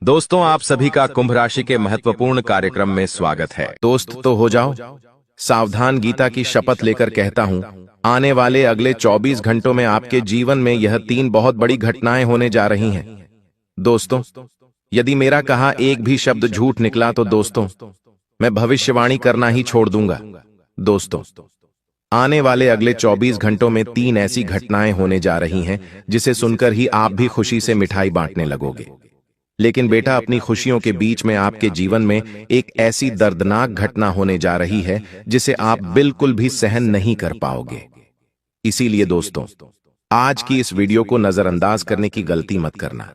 दोस्तों, आप सभी का कुंभ राशि के महत्वपूर्ण कार्यक्रम में स्वागत है। दोस्त तो हो जाओ, सावधान गीता की शपथ लेकर कहता हूं, आने वाले अगले 24 घंटों में आपके जीवन में यह 3 बहुत बड़ी घटनाएं होने जा रही हैं। दोस्तों, यदि मेरा कहा एक भी शब्द झूठ निकला तो दोस्तों, मैं भविष्यवाणी करना ही छोड़ दूंगा। दोस्तों, आने वाले अगले 24 घंटों में 3 ऐसी घटनाएं होने जा रही हैं जिसे सुनकर ही आप भी खुशी से मिठाई बांटने लगोगे। लेकिन बेटा, अपनी खुशियों के बीच में आपके जीवन में एक ऐसी दर्दनाक घटना होने जा रही है जिसे आप बिल्कुल भी सहन नहीं कर पाओगे। इसीलिए दोस्तों, आज की इस वीडियो को नजरअंदाज करने की गलती मत करना।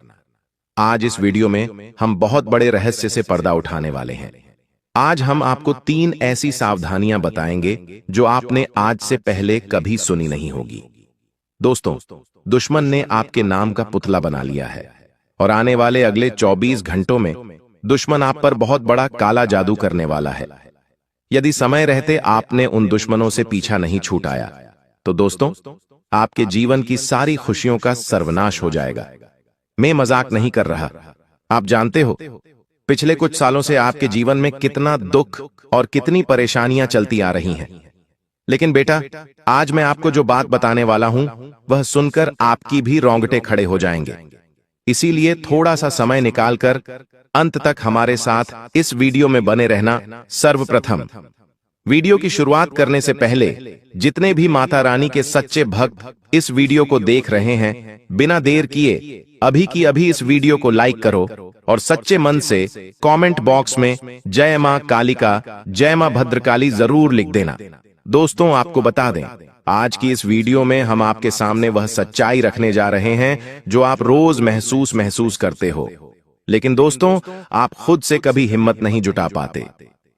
आज इस वीडियो में हम बहुत बड़े रहस्य से पर्दा उठाने वाले हैं। आज हम आपको 3 ऐसी सावधानियां बताएंगे जो आपने आज से पहले कभी सुनी नहीं होगी। दोस्तों, दुश्मन ने आपके नाम का पुतला बना लिया है और आने वाले अगले 24 घंटों में दुश्मन आप पर बहुत बड़ा काला जादू करने वाला है। यदि समय रहते आपने उन दुश्मनों से पीछा नहीं छूटाया तो दोस्तों, आपके जीवन की सारी खुशियों का सर्वनाश हो जाएगा। मैं मजाक नहीं कर रहा। आप जानते हो, पिछले कुछ सालों से आपके जीवन में कितना दुख और कितनी परेशानियां चलती आ रही हैं। लेकिन बेटा, आज मैं आपको जो बात बताने वाला हूं वह सुनकर आपकी भी रोंगटे खड़े हो जाएंगे। इसीलिए थोड़ा सा समय निकालकर अंत तक हमारे साथ इस वीडियो में बने रहना। सर्वप्रथम, वीडियो की शुरुआत करने से पहले जितने भी माता रानी के सच्चे भक्त इस वीडियो को देख रहे हैं, बिना देर किए अभी की अभी इस वीडियो को लाइक करो और सच्चे मन से कमेंट बॉक्स में जय मां कालिका, जय मां भद्रकाली जरूर लिख देना। दोस्तों, आपको बता दें, आज की इस वीडियो में हम आपके सामने वह सच्चाई रखने जा रहे हैं जो आप रोज महसूस करते हो, लेकिन दोस्तों, आप खुद से कभी हिम्मत नहीं जुटा पाते,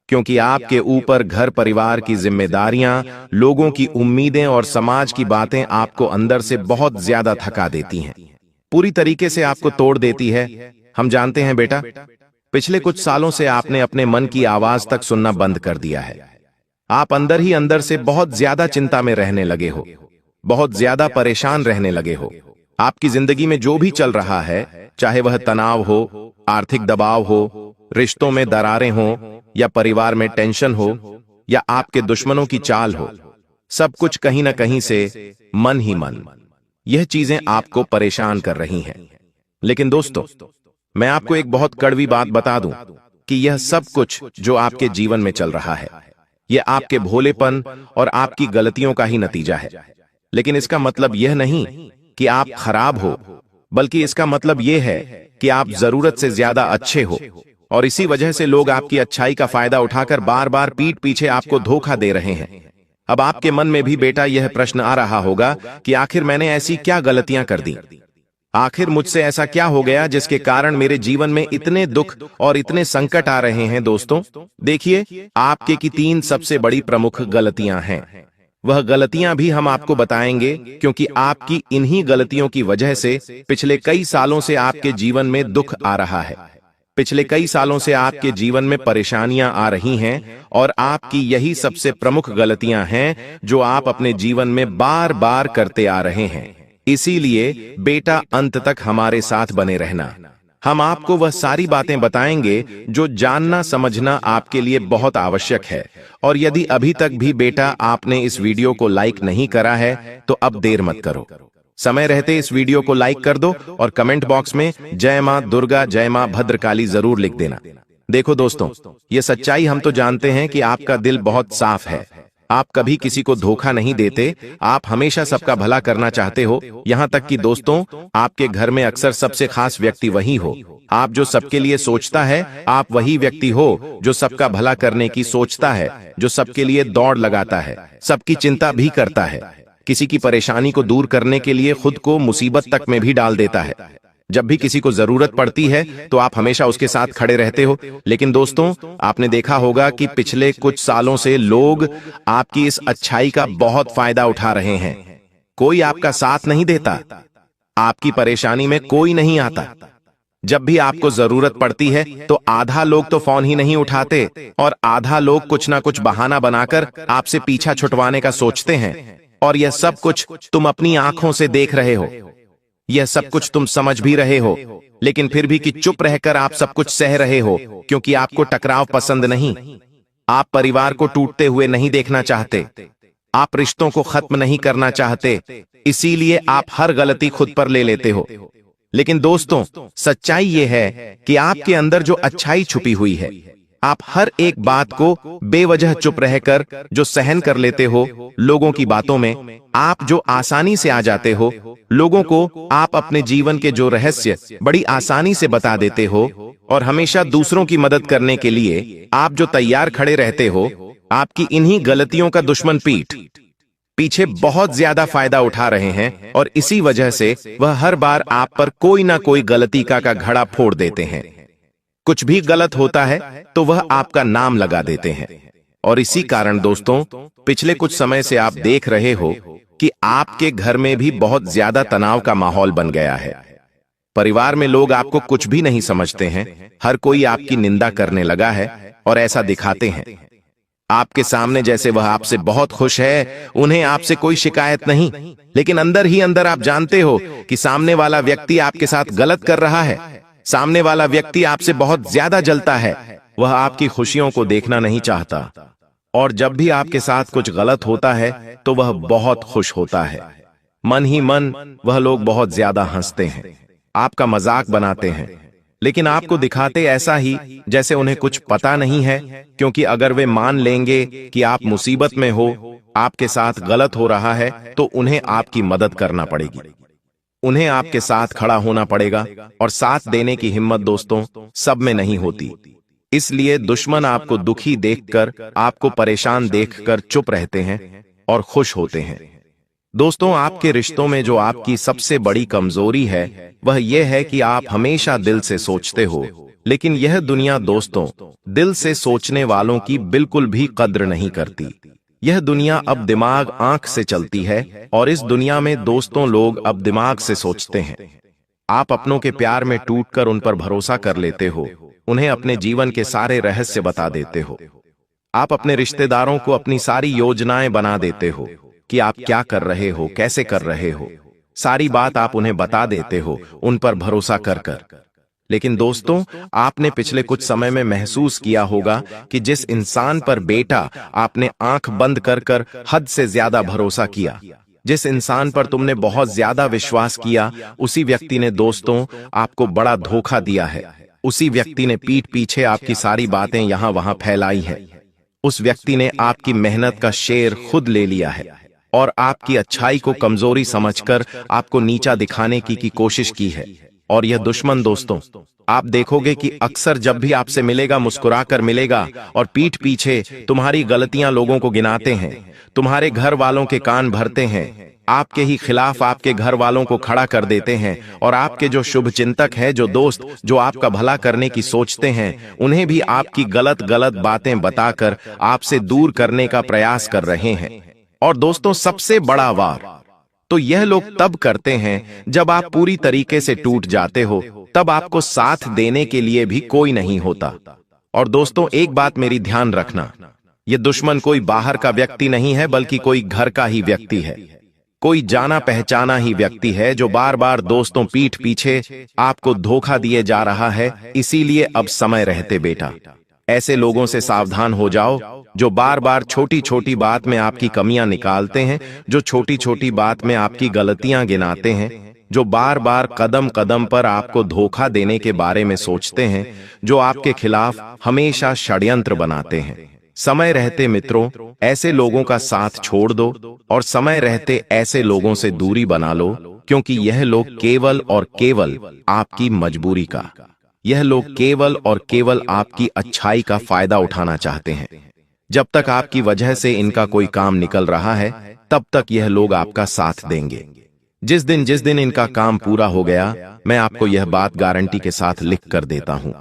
क्योंकि आपके ऊपर घर परिवार की जिम्मेदारियां, लोगों की उम्मीदें और समाज की बातें आपको अंदर से बहुत ज्यादा थका देती हैं, पूरी तरीके से आपको तोड़ देती है। हम जानते हैं बेटा, पिछले कुछ सालों से आपने अपने मन की आवाज तक सुनना बंद कर दिया है। आप अंदर ही अंदर से बहुत ज्यादा चिंता में रहने लगे हो, बहुत ज्यादा परेशान रहने लगे हो। आपकी जिंदगी में जो भी चल रहा है, चाहे वह तनाव हो, आर्थिक दबाव हो, रिश्तों में दरारें हो, या परिवार में टेंशन हो, या आपके दुश्मनों की चाल हो, सब कुछ कहीं ना कहीं से मन ही मन यह चीजें आपको परेशान कर रही हैं। लेकिन दोस्तों, मैं आपको एक बहुत कड़वी बात बता दूं कि यह सब कुछ जो आपके जीवन में चल रहा है, यह आपके भोलेपन और आपकी गलतियों का ही नतीजा है। लेकिन इसका मतलब यह नहीं कि आप खराब हो, बल्कि इसका मतलब यह है कि आप जरूरत से ज्यादा अच्छे हो, और इसी वजह से लोग आपकी अच्छाई का फायदा उठाकर बार बार पीठ पीछे आपको धोखा दे रहे हैं। अब आपके मन में भी बेटा यह प्रश्न आ रहा होगा कि आखिर मैंने ऐसी क्या गलतियां कर दी, आखिर मुझसे ऐसा क्या हो गया जिसके कारण मेरे जीवन में इतने दुख और इतने संकट आ रहे हैं। दोस्तों, देखिए, आपके की 3 सबसे बड़ी प्रमुख गलतियां हैं। वह गलतियां भी हम आपको बताएंगे, क्योंकि आपकी इन्हीं गलतियों की वजह से पिछले कई सालों से आपके जीवन में दुख आ रहा है, पिछले कई सालों से आपके जीवन में परेशानियां आ रही हैं, और आपकी यही सबसे प्रमुख गलतियां हैं जो आप अपने जीवन में बार बार करते आ रहे हैं। इसीलिए बेटा, अंत तक हमारे साथ बने रहना। हम आपको वह सारी बातें बताएंगे जो जानना समझना आपके लिए बहुत आवश्यक है। और यदि अभी तक भी बेटा आपने इस वीडियो को लाइक नहीं करा है तो अब देर मत करो, समय रहते इस वीडियो को लाइक कर दो और कमेंट बॉक्स में जय मां दुर्गा, जय मां भद्रकाली जरूर लिख देना। देखो दोस्तों, ये सच्चाई हम तो जानते हैं कि आपका दिल बहुत साफ है, आप कभी किसी को धोखा नहीं देते, आप हमेशा सबका भला करना चाहते हो। यहां तक कि दोस्तों, आपके घर में अक्सर सबसे खास व्यक्ति वही हो। आप जो सबके लिए सोचता है, आप वही व्यक्ति हो जो सबका भला करने की सोचता है, जो सबके लिए दौड़ लगाता है, सबकी चिंता भी करता है, किसी की परेशानी को दूर करने के लिए खुद को मुसीबत तक में भी डाल देता है। जब भी किसी को जरूरत पड़ती है तो आप हमेशा उसके साथ खड़े रहते हो। लेकिन दोस्तों, आपने देखा होगा कि पिछले कुछ सालों से लोग आपकी इस अच्छाई का बहुत फायदा उठा रहे हैं। कोई आपका साथ नहीं देता, आपकी परेशानी में कोई नहीं आता। जब भी आपको जरूरत पड़ती है तो आधा लोग तो फोन ही नहीं उठाते, और आधा लोग कुछ ना कुछ बहाना बनाकर आपसे पीछा छुटवाने का सोचते हैं। और यह सब कुछ तुम अपनी आंखों से देख रहे हो। यह सब कुछ तुम समझ भी रहे हो, लेकिन फिर भी कि चुप रहकर आप सब कुछ सह रहे हो क्योंकि आपको टकराव पसंद नहीं। आप परिवार को टूटते हुए नहीं देखना चाहते। आप रिश्तों को खत्म नहीं करना चाहते, इसीलिए आप हर गलती खुद पर ले लेते हो। लेकिन दोस्तों, सच्चाई यह है कि आपके अंदर जो अच्छाई छुपी हुई है, आप हर एक बात को बेवजह चुप रहकर जो सहन कर लेते हो, लोगों की बातों में आप जो आसानी से आ जाते हो, लोगों को आप अपने जीवन के जो रहस्य बड़ी आसानी से बता देते हो, और हमेशा दूसरों की मदद करने के लिए आप जो तैयार खड़े रहते हो, आपकी इन्हीं गलतियों का दुश्मन पीछे बहुत ज्यादा फायदा उठा रहे हैं, और इसी वजह से वह हर बार आप पर कोई ना कोई गलती का घड़ा फोड़ देते हैं। कुछ भी गलत होता है तो वह आपका नाम लगा देते हैं। और इसी कारण दोस्तों, पिछले कुछ समय से आप देख रहे हो कि आपके घर में भी बहुत ज्यादा तनाव का माहौल बन गया है। परिवार में लोग आपको कुछ भी नहीं समझते हैं, हर कोई आपकी निंदा करने लगा है और ऐसा दिखाते हैं आपके सामने जैसे वह आपसे बहुत खुश है, उन्हें आपसे कोई शिकायत नहीं, लेकिन अंदर ही अंदर आप जानते हो कि सामने वाला व्यक्ति आपके साथ गलत कर रहा है। सामने वाला व्यक्ति आपसे बहुत ज्यादा जलता है, वह आपकी खुशियों को देखना नहीं चाहता, और जब भी आपके साथ कुछ गलत होता है तो वह बहुत खुश होता है। मन ही मन वह लोग बहुत ज्यादा हंसते हैं, आपका मजाक बनाते हैं, लेकिन आपको दिखाते ऐसा ही जैसे उन्हें कुछ पता नहीं है, क्योंकि अगर वे मान लेंगे कि आप मुसीबत में हो, आपके साथ गलत हो रहा है, तो उन्हें आपकी मदद करना पड़ेगी, उन्हें आपके साथ खड़ा होना पड़ेगा, और साथ देने की हिम्मत दोस्तों सब में नहीं होती। इसलिए दुश्मन आपको दुखी देखकर, आपको परेशान देखकर चुप रहते हैं और खुश होते हैं। दोस्तों, आपके रिश्तों में जो आपकी सबसे बड़ी कमजोरी है वह यह है कि आप हमेशा दिल से सोचते हो, लेकिन यह दुनिया दोस्तों दिल से सोचने वालों की बिल्कुल भी कद्र नहीं करती। यह दुनिया अब दिमाग आंख से चलती है, और इस दुनिया में दोस्तों लोग अब दिमाग से सोचते हैं। आप अपनों के प्यार में टूटकर उन पर भरोसा कर लेते हो, उन्हें अपने जीवन के सारे रहस्य बता देते हो। आप अपने रिश्तेदारों को अपनी सारी योजनाएं बना देते हो कि आप क्या कर रहे हो, कैसे कर रहे हो, सारी बात आप उन्हें बता देते हो उन पर भरोसा कर कर। लेकिन दोस्तों, आपने पिछले कुछ समय में महसूस किया होगा कि जिस इंसान पर बेटा आपने आंख बंद कर कर हद से ज्यादा भरोसा किया, जिस इंसान पर तुमने बहुत ज्यादा विश्वास किया, उसी व्यक्ति ने दोस्तों आपको बड़ा धोखा दिया है। उसी व्यक्ति ने पीठ पीछे आपकी सारी बातें यहां वहां फैलाई है। उस व्यक्ति ने आपकी मेहनत का शेर खुद ले लिया है, और आपकी अच्छाई को कमजोरी समझकर आपको नीचा दिखाने की कोशिश की है। और यह दुश्मन दोस्तों, आप देखोगे कि अक्सर जब भी आपसे मिलेगा मुस्कुराकर मिलेगा, और पीठ पीछे तुम्हारी गलतियां लोगों को गिनाते हैं, तुम्हारे घर वालों के कान भरते हैं, आपके ही खिलाफ आपके घर वालों को खड़ा कर देते हैं, और आपके जो शुभ चिंतक हैं, जो दोस्त जो आपका भला करने की सोचते हैं, उन्हें भी आपकी गलत गलत बातें बताकर आपसे दूर करने का प्रयास कर रहे हैं। और दोस्तों, सबसे बड़ा वार तो यह लोग तब करते हैं जब आप पूरी तरीके से टूट जाते हो, तब आपको साथ देने के लिए भी कोई नहीं होता। और दोस्तों, एक बात मेरी ध्यान रखना, यह दुश्मन कोई बाहर का व्यक्ति नहीं है, बल्कि कोई घर का ही व्यक्ति है, कोई जाना पहचाना ही व्यक्ति है, जो बार बार दोस्तों पीठ पीछे आपको धोखा दिए जा रहा है। इसीलिए अब समय रहते बेटा ऐसे लोगों से सावधान हो जाओ, जो बार बार छोटी छोटी बात में आपकी कमियां निकालते हैं, जो छोटी छोटी बात में आपकी गलतियां गिनाते हैं, जो बार बार कदम कदम पर आपको धोखा देने के बारे में सोचते हैं, जो आपके खिलाफ हमेशा षड्यंत्र बनाते हैं। समय रहते मित्रों ऐसे लोगों का साथ छोड़ दो, और समय रहते ऐसे लोगों से दूरी बना लो, क्योंकि यह लोग केवल और केवल आपकी मजबूरी का, यह लोग केवल और केवल आपकी अच्छाई का फायदा उठाना चाहते हैं। जब तक आपकी वजह से इनका कोई काम निकल रहा है, तब तक यह लोग आपका साथ देंगे। जिस दिन इनका काम पूरा हो गया, मैं आपको यह बात गारंटी के साथ लिख कर देता हूं,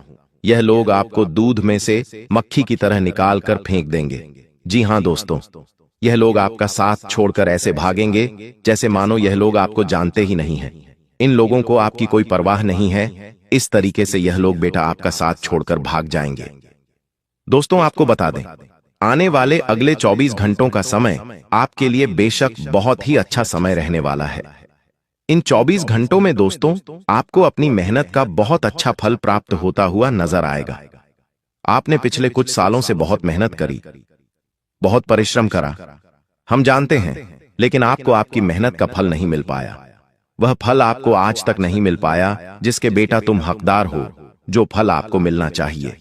यह लोग आपको दूध में से मक्खी की तरह निकाल कर फेंक देंगे। जी हां दोस्तों, यह लोग आपका साथ छोड़कर ऐसे भागेंगे जैसे मानो यह लोग आपको जानते ही नहीं हैं। इन लोगों को आपकी कोई परवाह नहीं है। इस तरीके से यह लोग बेटा आपका साथ छोड़कर भाग जाएंगे। दोस्तों, आपको बता दें, आने वाले अगले 24 घंटों का समय आपके लिए बेशक बहुत ही अच्छा समय रहने वाला है। इन 24 घंटों में दोस्तों आपको अपनी मेहनत का बहुत अच्छा फल प्राप्त होता हुआ नजर आएगा। आपने पिछले कुछ सालों से बहुत मेहनत करी, बहुत परिश्रम करा, हम जानते हैं, लेकिन आपको आपकी मेहनत का फल नहीं मिल पाया। वह फल आपको आज तक नहीं मिल पाया जिसके बेटा तुम हकदार हो, जो फल आपको मिलना चाहिए।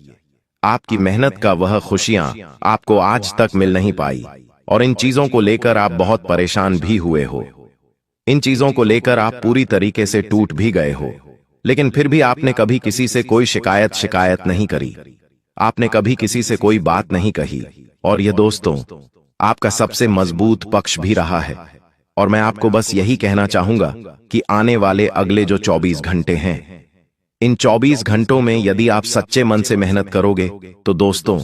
आपकी मेहनत का वह खुशियां आपको आज तक मिल नहीं पाई और इन चीजों को लेकर आप बहुत परेशान भी हुए हो। इन चीजों को लेकर आप पूरी तरीके से टूट भी गए हो, लेकिन फिर भी आपने कभी किसी से कोई शिकायत नहीं करी, आपने कभी किसी से कोई बात नहीं कही, और यह दोस्तों आपका सबसे मजबूत पक्ष भी रहा है। और मैं आपको बस यही कहना चाहूंगा कि आने वाले अगले जो 24 घंटे हैं, इन 24 घंटों में यदि आप सच्चे मन से मेहनत करोगे तो दोस्तों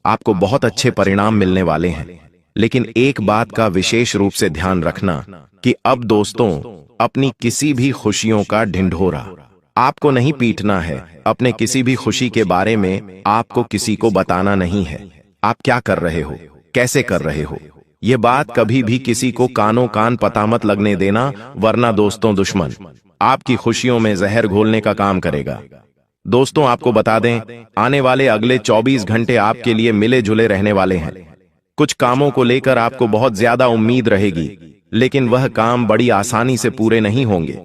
आपको बहुत अच्छे परिणाम मिलने वाले हैं। लेकिन एक बात का विशेष रूप से ध्यान रखना कि अब दोस्तों अपनी किसी भी खुशियों का ढिंढोरा आपको नहीं पीटना है। अपने किसी भी खुशी के बारे में आपको किसी को बताना नहीं है। आप क्या कर रहे हो, कैसे कर रहे हो, यह बात कभी भी किसी को कानों कान पता मत लगने देना, वरना दोस्तों दुश्मन आपकी खुशियों में जहर घोलने का काम करेगा। दोस्तों आपको बता दें, आने वाले अगले 24 घंटे आपके लिए मिले जुले रहने वाले हैं। कुछ कामों को लेकर आपको बहुत ज्यादा उम्मीद रहेगी, लेकिन वह काम बड़ी आसानी से पूरे नहीं होंगे।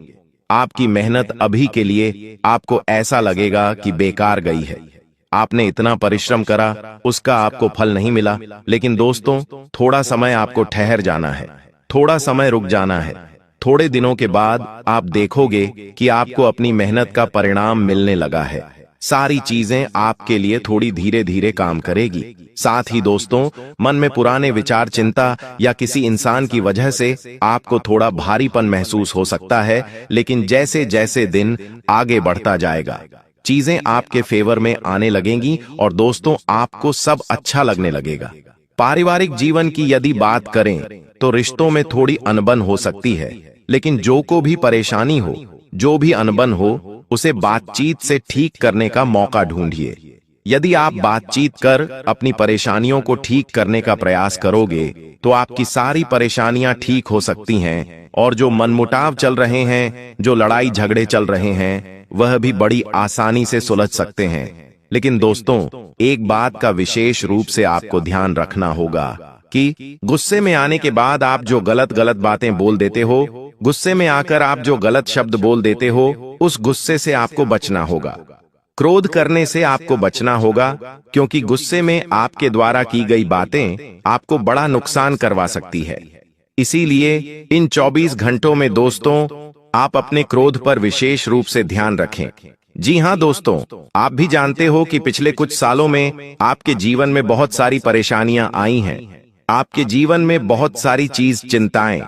आपकी मेहनत अभी के लिए आपको ऐसा लगेगा कि बेकार गई है। आपने इतना परिश्रम करा, उसका आपको फल नहीं मिला। लेकिन दोस्तों थोड़ा समय आपको ठहर जाना है, थोड़ा समय रुक जाना है। थोड़े दिनों के बाद आप देखोगे कि आपको अपनी मेहनत का परिणाम मिलने लगा है। सारी चीजें आपके लिए थोड़ी धीरे धीरे काम करेगी। साथ ही दोस्तों मन में पुराने विचार, चिंता या किसी इंसान की वजह से आपको थोड़ा भारीपन महसूस हो सकता है, लेकिन जैसे जैसे दिन आगे बढ़ता जाएगा चीजें आपके फेवर में आने लगेंगी और दोस्तों आपको सब अच्छा लगने लगेगा। पारिवारिक जीवन की यदि बात करें तो रिश्तों में थोड़ी अनबन हो सकती है, लेकिन जो को भी परेशानी हो, जो भी अनबन हो, उसे बातचीत से ठीक करने का मौका ढूंढिए। यदि आप बातचीत कर अपनी परेशानियों को ठीक करने का प्रयास करोगे तो आपकी सारी परेशानियां ठीक हो सकती हैं और जो मनमुटाव चल रहे हैं, जो लड़ाई झगड़े चल रहे हैं, वह भी बड़ी आसानी से सुलझ सकते हैं। लेकिन दोस्तों एक बात का विशेष रूप से आपको ध्यान रखना होगा कि गुस्से में आने के बाद आप जो गलत बातें बोल देते हो, गुस्से में आकर आप जो गलत शब्द बोल देते हो, उस गुस्से से आपको बचना होगा। क्रोध करने से आपको बचना होगा, क्योंकि गुस्से में आपके द्वारा की गई बातें आपको बड़ा नुकसान करवा सकती है। इसीलिए इन 24 घंटों में दोस्तों आप अपने क्रोध पर विशेष रूप से ध्यान रखें। जी हाँ दोस्तों, आप भी जानते हो कि पिछले कुछ सालों में आपके जीवन में बहुत सारी परेशानियां आई हैं। आपके जीवन में बहुत सारी चिंताएं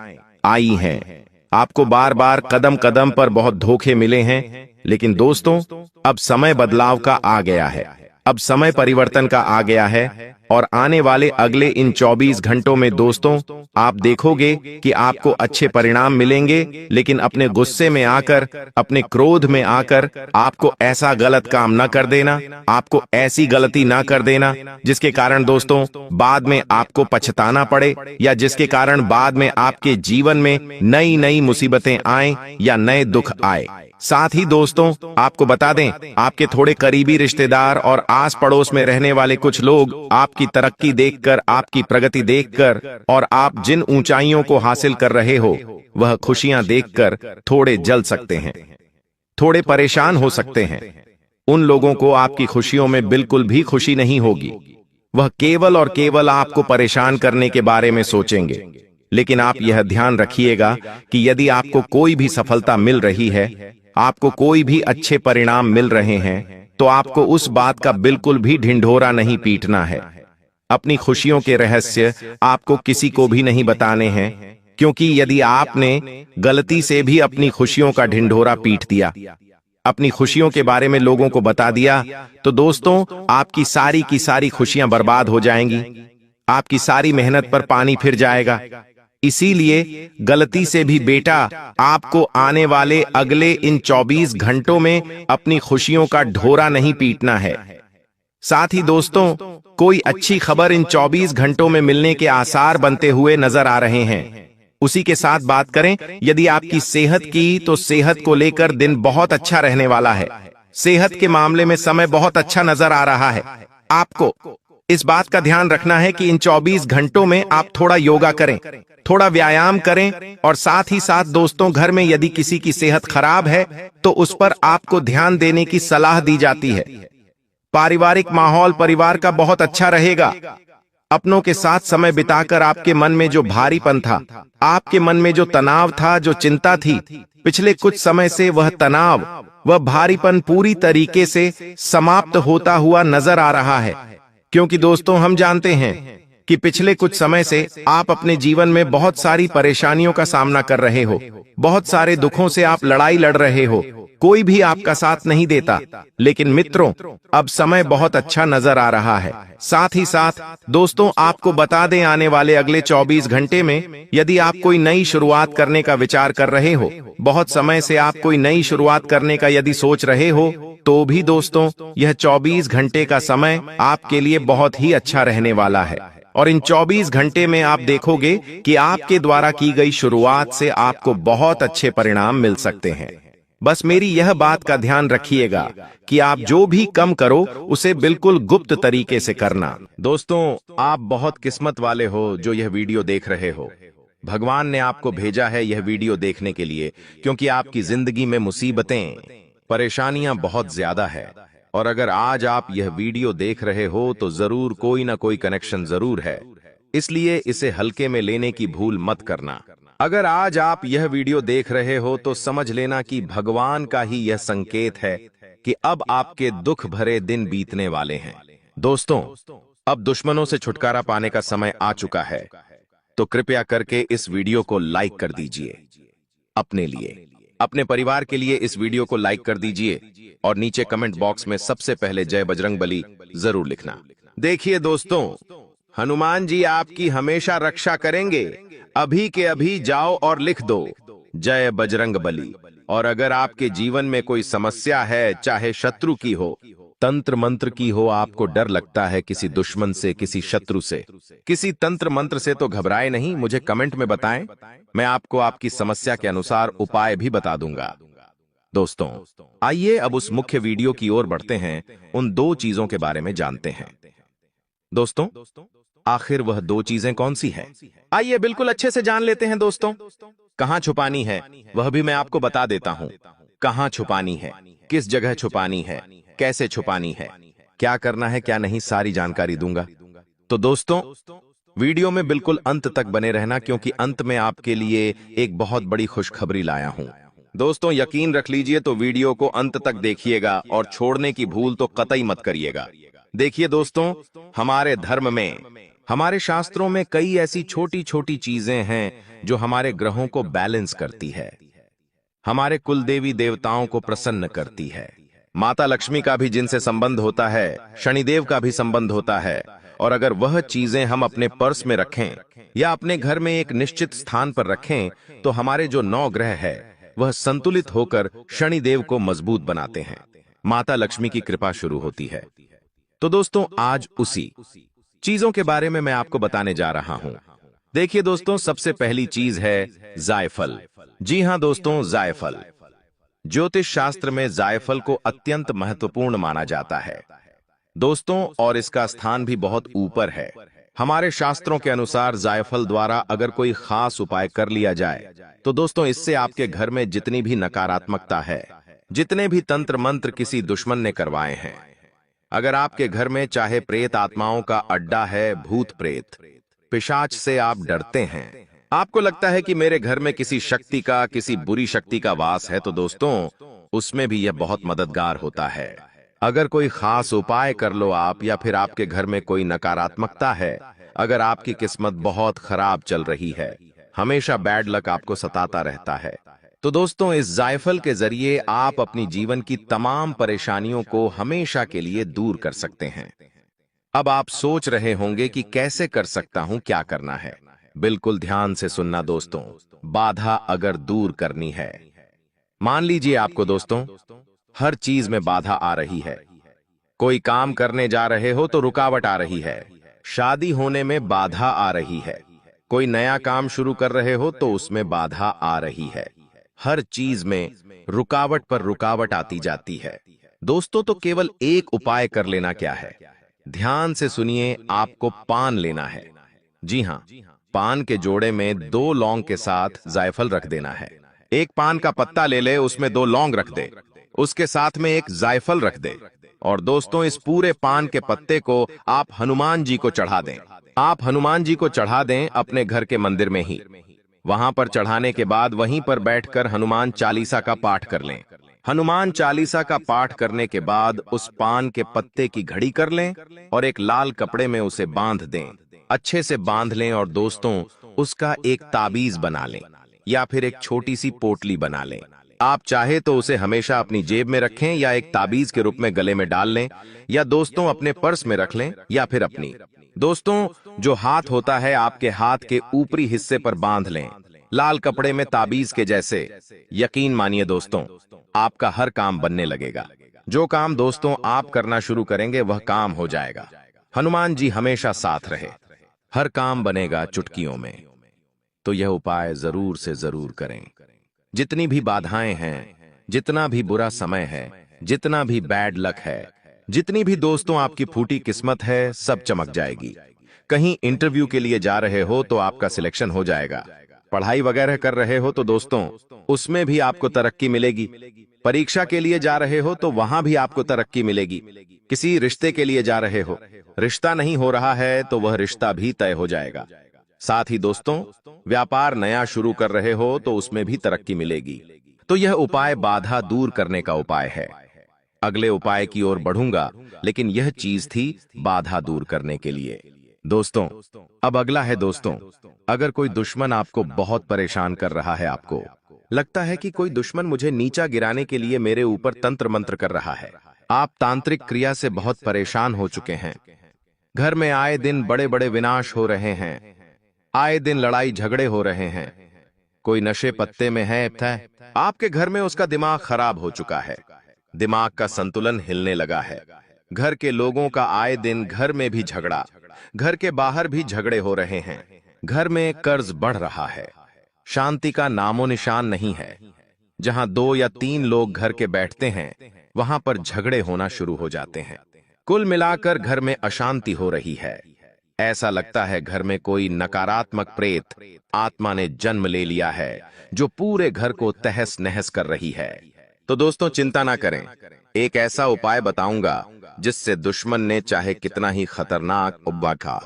आई हैं। आपको बार बार कदम कदम पर बहुत धोखे मिले हैं। लेकिन दोस्तों अब समय बदलाव का आ गया है, अब समय परिवर्तन का आ गया है और आने वाले अगले इन 24 घंटों में दोस्तों आप देखोगे कि आपको अच्छे परिणाम मिलेंगे। लेकिन अपने गुस्से में आकर, अपने क्रोध में आकर आपको ऐसा गलत काम न कर देना, आपको ऐसी गलती ना कर देना जिसके कारण दोस्तों बाद में आपको पछताना पड़े, या जिसके कारण बाद में आपके जीवन में नई नई मुसीबतें आए या नए दुख आए। साथ ही दोस्तों आपको बता दें, आपके थोड़े करीबी रिश्तेदार और आस पड़ोस में रहने वाले कुछ लोग आपकी तरक्की देखकर, आपकी प्रगति देखकर और आप जिन ऊंचाइयों को हासिल कर रहे हो वह खुशियां देखकर थोड़े जल सकते हैं, थोड़े परेशान हो सकते हैं। उन लोगों को आपकी खुशियों में बिल्कुल भी खुशी नहीं होगी। वह केवल और केवल आपको परेशान करने के बारे में सोचेंगे। लेकिन आप यह ध्यान रखिएगा कि यदि आपको कोई भी सफलता मिल रही है, आपको कोई भी अच्छे परिणाम मिल रहे हैं, तो आपको उस बात का बिल्कुल भी ढिंढोरा नहीं पीटना है। अपनी खुशियों के रहस्य आपको किसी को भी नहीं बताने हैं, क्योंकि यदि आपने गलती से भी अपनी खुशियों का ढिंढोरा पीट दिया, अपनी खुशियों के बारे में लोगों को बता दिया, तो दोस्तों आपकी सारी की सारी खुशियां बर्बाद हो जाएंगी, आपकी सारी मेहनत पर पानी फिर जाएगा। इसीलिए गलती से भी बेटा आपको आने वाले अगले इन 24 घंटों में अपनी खुशियों का ढोरा नहीं पीटना है। साथ ही दोस्तों कोई अच्छी खबर इन 24 घंटों में मिलने के आसार बनते हुए नजर आ रहे हैं। उसी के साथ बात करें यदि आपकी सेहत की, तो सेहत को लेकर दिन बहुत अच्छा रहने वाला है। सेहत के मामले में समय बहुत अच्छा नजर आ रहा है। आपको इस बात का ध्यान रखना है कि इन 24 घंटों में आप थोड़ा योगा करें, थोड़ा व्यायाम करें, और साथ ही साथ दोस्तों, घर में यदि किसी की सेहत खराब है तो उस पर आपको ध्यान देने की सलाह दी जाती है। पारिवारिक माहौल परिवार का बहुत अच्छा रहेगा। अपनों के साथ समय बिताकर आपके मन में जो भारीपन था, आपके मन में जो तनाव था, जो चिंता थी, पिछले कुछ समय से वह तनाव, वह भारीपन पूरी तरीके से समाप्त होता हुआ नजर आ रहा है। क्योंकि दोस्तों, हम जानते हैं कि पिछले कुछ समय से आप अपने जीवन में बहुत सारी परेशानियों का सामना कर रहे हो, बहुत सारे दुखों से आप लड़ाई लड़ रहे हो, कोई भी आपका साथ नहीं देता। लेकिन मित्रों, अब समय बहुत अच्छा नजर आ रहा है। साथ ही साथ दोस्तों, आपको बता दें, आने वाले अगले 24 घंटे में यदि आप कोई नई शुरुआत करने का विचार कर रहे हो, बहुत समय से आप कोई नई शुरुआत करने का यदि सोच रहे हो, तो भी दोस्तों, यह 24 घंटे का समय आपके लिए बहुत ही अच्छा रहने वाला है। और इन 24 घंटे में आप देखोगे कि आपके द्वारा की गई शुरुआत से आपको बहुत अच्छे परिणाम मिल सकते हैं। बस मेरी यह बात का ध्यान रखिएगा कि आप जो भी कम करो उसे बिल्कुल गुप्त तरीके से करना। दोस्तों, आप बहुत किस्मत वाले हो जो यह वीडियो देख रहे हो। भगवान ने आपको भेजा है यह वीडियो देखने के लिए, क्योंकि आपकी जिंदगी में मुसीबतें, परेशानियां बहुत ज्यादा है। और अगर आज आप यह वीडियो देख रहे हो तो जरूर कोई ना कोई कनेक्शन जरूर है, इसलिए इसे हल्के में लेने की भूल मत करना। अगर आज आप यह वीडियो देख रहे हो तो समझ लेना कि भगवान का ही यह संकेत है कि अब आपके दुख भरे दिन बीतने वाले हैं। दोस्तों, अब दुश्मनों से छुटकारा पाने का समय आ चुका है, तो कृपया करके इस वीडियो को लाइक कर दीजिए। अपने लिए, अपने परिवार के लिए इस वीडियो को लाइक कर दीजिए, और नीचे कमेंट बॉक्स में सबसे पहले जय बजरंगबली जरूर लिखना। देखिए दोस्तों, हनुमान जी आपकी हमेशा रक्षा करेंगे। अभी के अभी जाओ और लिख दो जय बजरंगबली। और अगर आपके जीवन में कोई समस्या है, चाहे शत्रु की हो, तंत्र मंत्र की हो, आपको डर लगता है किसी दुश्मन से, किसी शत्रु से, किसी तंत्र मंत्र से, तो घबराए नहीं, मुझे कमेंट में बताएं। मैं आपको आपकी समस्या के अनुसार उपाय भी बता दूंगा। दोस्तों, आइए अब उस मुख्य वीडियो की ओर बढ़ते हैं। उन दो चीजों के बारे में जानते हैं। दोस्तों, आखिर वह दो चीजें कौन सी हैं? आइए बिल्कुल अच्छे से जान लेते हैं। दोस्तों, कहां छुपानी है वह भी मैं आपको बता देता हूं। कहां छुपानी है, किस जगह छुपानी है, कैसे छुपानी है, क्या करना है क्या नहीं, सारी जानकारी दूंगा। तो दोस्तों, वीडियो में बिल्कुल अंत तक बने रहना, क्योंकि अंत में आपके लिए एक बहुत बड़ी खुशखबरी लाया हूं। दोस्तों, यकीन रख लीजिए, तो वीडियो को अंत तक देखिएगा और छोड़ने की भूल तो कतई मत करिएगा। देखिए दोस्तों, हमारे धर्म में, हमारे शास्त्रों में कई ऐसी छोटी छोटी चीजें हैं जो हमारे ग्रहों को बैलेंस करती है, हमारे कुल देवी देवताओं को प्रसन्न करती है। माता लक्ष्मी का भी जिनसे संबंध होता है, शनिदेव का भी संबंध होता है। और अगर वह चीजें हम अपने पर्स में रखें या अपने घर में एक निश्चित स्थान पर रखें, तो हमारे जो 9 ग्रह है वह संतुलित होकर शनिदेव को मजबूत बनाते हैं, माता लक्ष्मी की कृपा शुरू होती है। तो दोस्तों, आज उसी चीजों के बारे में मैं आपको बताने जा रहा हूं। देखिए दोस्तों, सबसे पहली चीज है जायफल। जी हां दोस्तों, जायफल। ज्योतिष शास्त्र में जायफल को अत्यंत महत्वपूर्ण माना जाता है दोस्तों, और इसका स्थान भी बहुत ऊपर है। हमारे शास्त्रों के अनुसार जायफल द्वारा अगर कोई खास उपाय कर लिया जाए, तो दोस्तों, इससे आपके घर में जितनी भी नकारात्मकता है, जितने भी तंत्र मंत्र किसी दुश्मन ने करवाए हैं, अगर आपके घर में चाहे प्रेत आत्माओं का अड्डा है, भूत प्रेत पिशाच से आप डरते हैं, आपको लगता है कि मेरे घर में किसी शक्ति का, किसी बुरी शक्ति का वास है, तो दोस्तों, उसमें भी यह बहुत मददगार होता है। अगर कोई खास उपाय कर लो आप, या फिर आपके घर में कोई नकारात्मकता है, अगर आपकी किस्मत बहुत खराब चल रही है, हमेशा बैड लक आपको सताता रहता है, तो दोस्तों, इस जायफल के जरिए आप अपनी जीवन की तमाम परेशानियों को हमेशा के लिए दूर कर सकते हैं। अब आप सोच रहे होंगे कि कैसे कर सकता हूं, क्या करना है। बिल्कुल ध्यान से सुनना दोस्तों। बाधा अगर दूर करनी है, मान लीजिए आपको दोस्तों हर चीज में बाधा आ रही है, कोई काम करने जा रहे हो तो रुकावट आ रही है, शादी होने में बाधा आ रही है, कोई नया काम शुरू कर रहे हो तो उसमें बाधा आ रही है। हर चीज में रुकावट पर रुकावट आती जाती है। दोस्तों, तो केवल एक उपाय कर लेना क्या है? ध्यान से सुनिए, आपको पान लेना है। जी हां, पान के जोड़े में 2 लौंग के साथ जायफल रख देना है। एक पान का पत्ता ले ले, उसमें 2 लौंग रख दे, उसके साथ में एक जायफल रख दे। और दोस्तों, इस पूरे पान के पत्ते को आप हनुमान जी को चढ़ा दें। आप हनुमान जी को चढ़ा दें अपने घर के मंदिर में ही। वहां पर चढ़ाने के बाद वहीं पर बैठकर हनुमान चालीसा का पाठ कर लें। हनुमान चालीसा का पाठ करने के बाद उस पान के पत्ते की घड़ी कर लें और एक लाल कपड़े में उसे बांध दें। अच्छे से बांध लें और दोस्तों, उसका एक ताबीज बना लें या फिर एक छोटी सी पोटली बना लें। आप चाहे तो उसे हमेशा अपनी जेब में रखें या एक ताबीज के रूप में गले में डाल लें, या दोस्तों अपने पर्स में रख लें या फिर अपनी दोस्तों जो हाथ होता है आपके हाथ के ऊपरी हिस्से पर बांध लें, लाल कपड़े में ताबीज के जैसे। यकीन मानिए दोस्तों, आपका हर काम बनने लगेगा। जो काम दोस्तों आप करना शुरू करेंगे वह काम हो जाएगा। हनुमान जी हमेशा साथ रहे, हर काम बनेगा चुटकियों में। तो यह उपाय जरूर से जरूर करें। जितनी भी बाधाएं हैं, जितना भी बुरा समय है, जितना भी बैड लक है, जितनी भी दोस्तों आपकी फूटी किस्मत है, सब चमक जाएगी। कहीं इंटरव्यू के लिए जा रहे हो तो आपका सिलेक्शन हो जाएगा। पढ़ाई वगैरह कर रहे हो तो दोस्तों उसमें भी आपको तरक्की मिलेगी। परीक्षा के लिए जा रहे हो तो वहां भी आपको तरक्की मिलेगी। किसी रिश्ते के लिए जा रहे हो, रिश्ता नहीं हो रहा है तो वह रिश्ता भी तय हो जाएगा। साथ ही दोस्तों, व्यापार नया शुरू कर रहे हो तो उसमें भी तरक्की मिलेगी। तो यह उपाय बाधा दूर करने का उपाय है। अगले उपाय की ओर बढ़ूंगा, लेकिन यह चीज थी बाधा दूर करने के लिए। दोस्तों, अब अगला है दोस्तों, अगर कोई दुश्मन आपको बहुत परेशान कर रहा है, आपको लगता है कि कोई दुश्मन मुझे नीचा गिराने के लिए मेरे ऊपर तंत्र मंत्र कर रहा है, आप तांत्रिक क्रिया से बहुत परेशान हो चुके हैं, घर में आए दिन बड़े बड़े विनाश हो रहे हैं, आए दिन लड़ाई झगड़े हो रहे हैं, कोई नशे पत्ते में है, आपके घर में उसका दिमाग खराब हो चुका है, दिमाग का संतुलन हिलने लगा है, घर के लोगों का आए दिन घर में भी झगड़ा, घर के बाहर भी झगड़े हो रहे हैं, घर में कर्ज बढ़ रहा है, शांति का नामो निशान नहीं है। जहां 2 या 3 लोग घर के बैठते हैं, वहां पर झगड़े होना शुरू हो जाते हैं। कुल मिलाकर घर में अशांति हो रही है। ऐसा लगता है घर में कोई नकारात्मक प्रेत आत्मा ने जन्म ले लिया है, जो पूरे घर को तहस नहस कर रही है। तो दोस्तों चिंता ना करें, एक ऐसा उपाय बताऊंगा जिससे दुश्मन ने चाहे कितना ही खतरनाक उब्बाका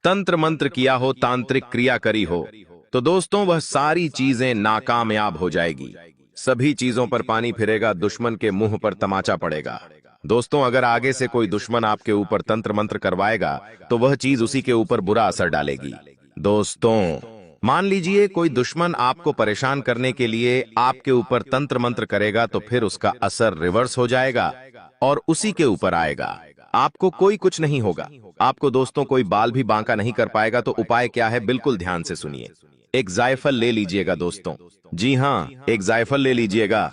तंत्र मंत्र किया हो, तांत्रिक क्रिया करी हो, तो दोस्तों वह सारी चीजें नाकामयाब हो जाएगी। सभी चीजों पर पानी फिरेगा, दुश्मन के मुंह पर तमाचा पड़ेगा। दोस्तों, अगर आगे से कोई दुश्मन आपके ऊपर तंत्र मंत्र करवाएगा तो वह चीज उसी के ऊपर बुरा असर डालेगी। दोस्तों, मान लीजिए कोई दुश्मन आपको परेशान करने के लिए आपके ऊपर तंत्र मंत्र करेगा, तो फिर उसका असर रिवर्स हो जाएगा और उसी के ऊपर आएगा। आपको कोई कुछ नहीं होगा, आपको दोस्तों कोई बाल भी बांका नहीं कर पाएगा। तो उपाय क्या है, बिल्कुल ध्यान से सुनिए। एक जायफल ले लीजिएगा दोस्तों, जी हाँ, एक जायफल ले लीजिएगा।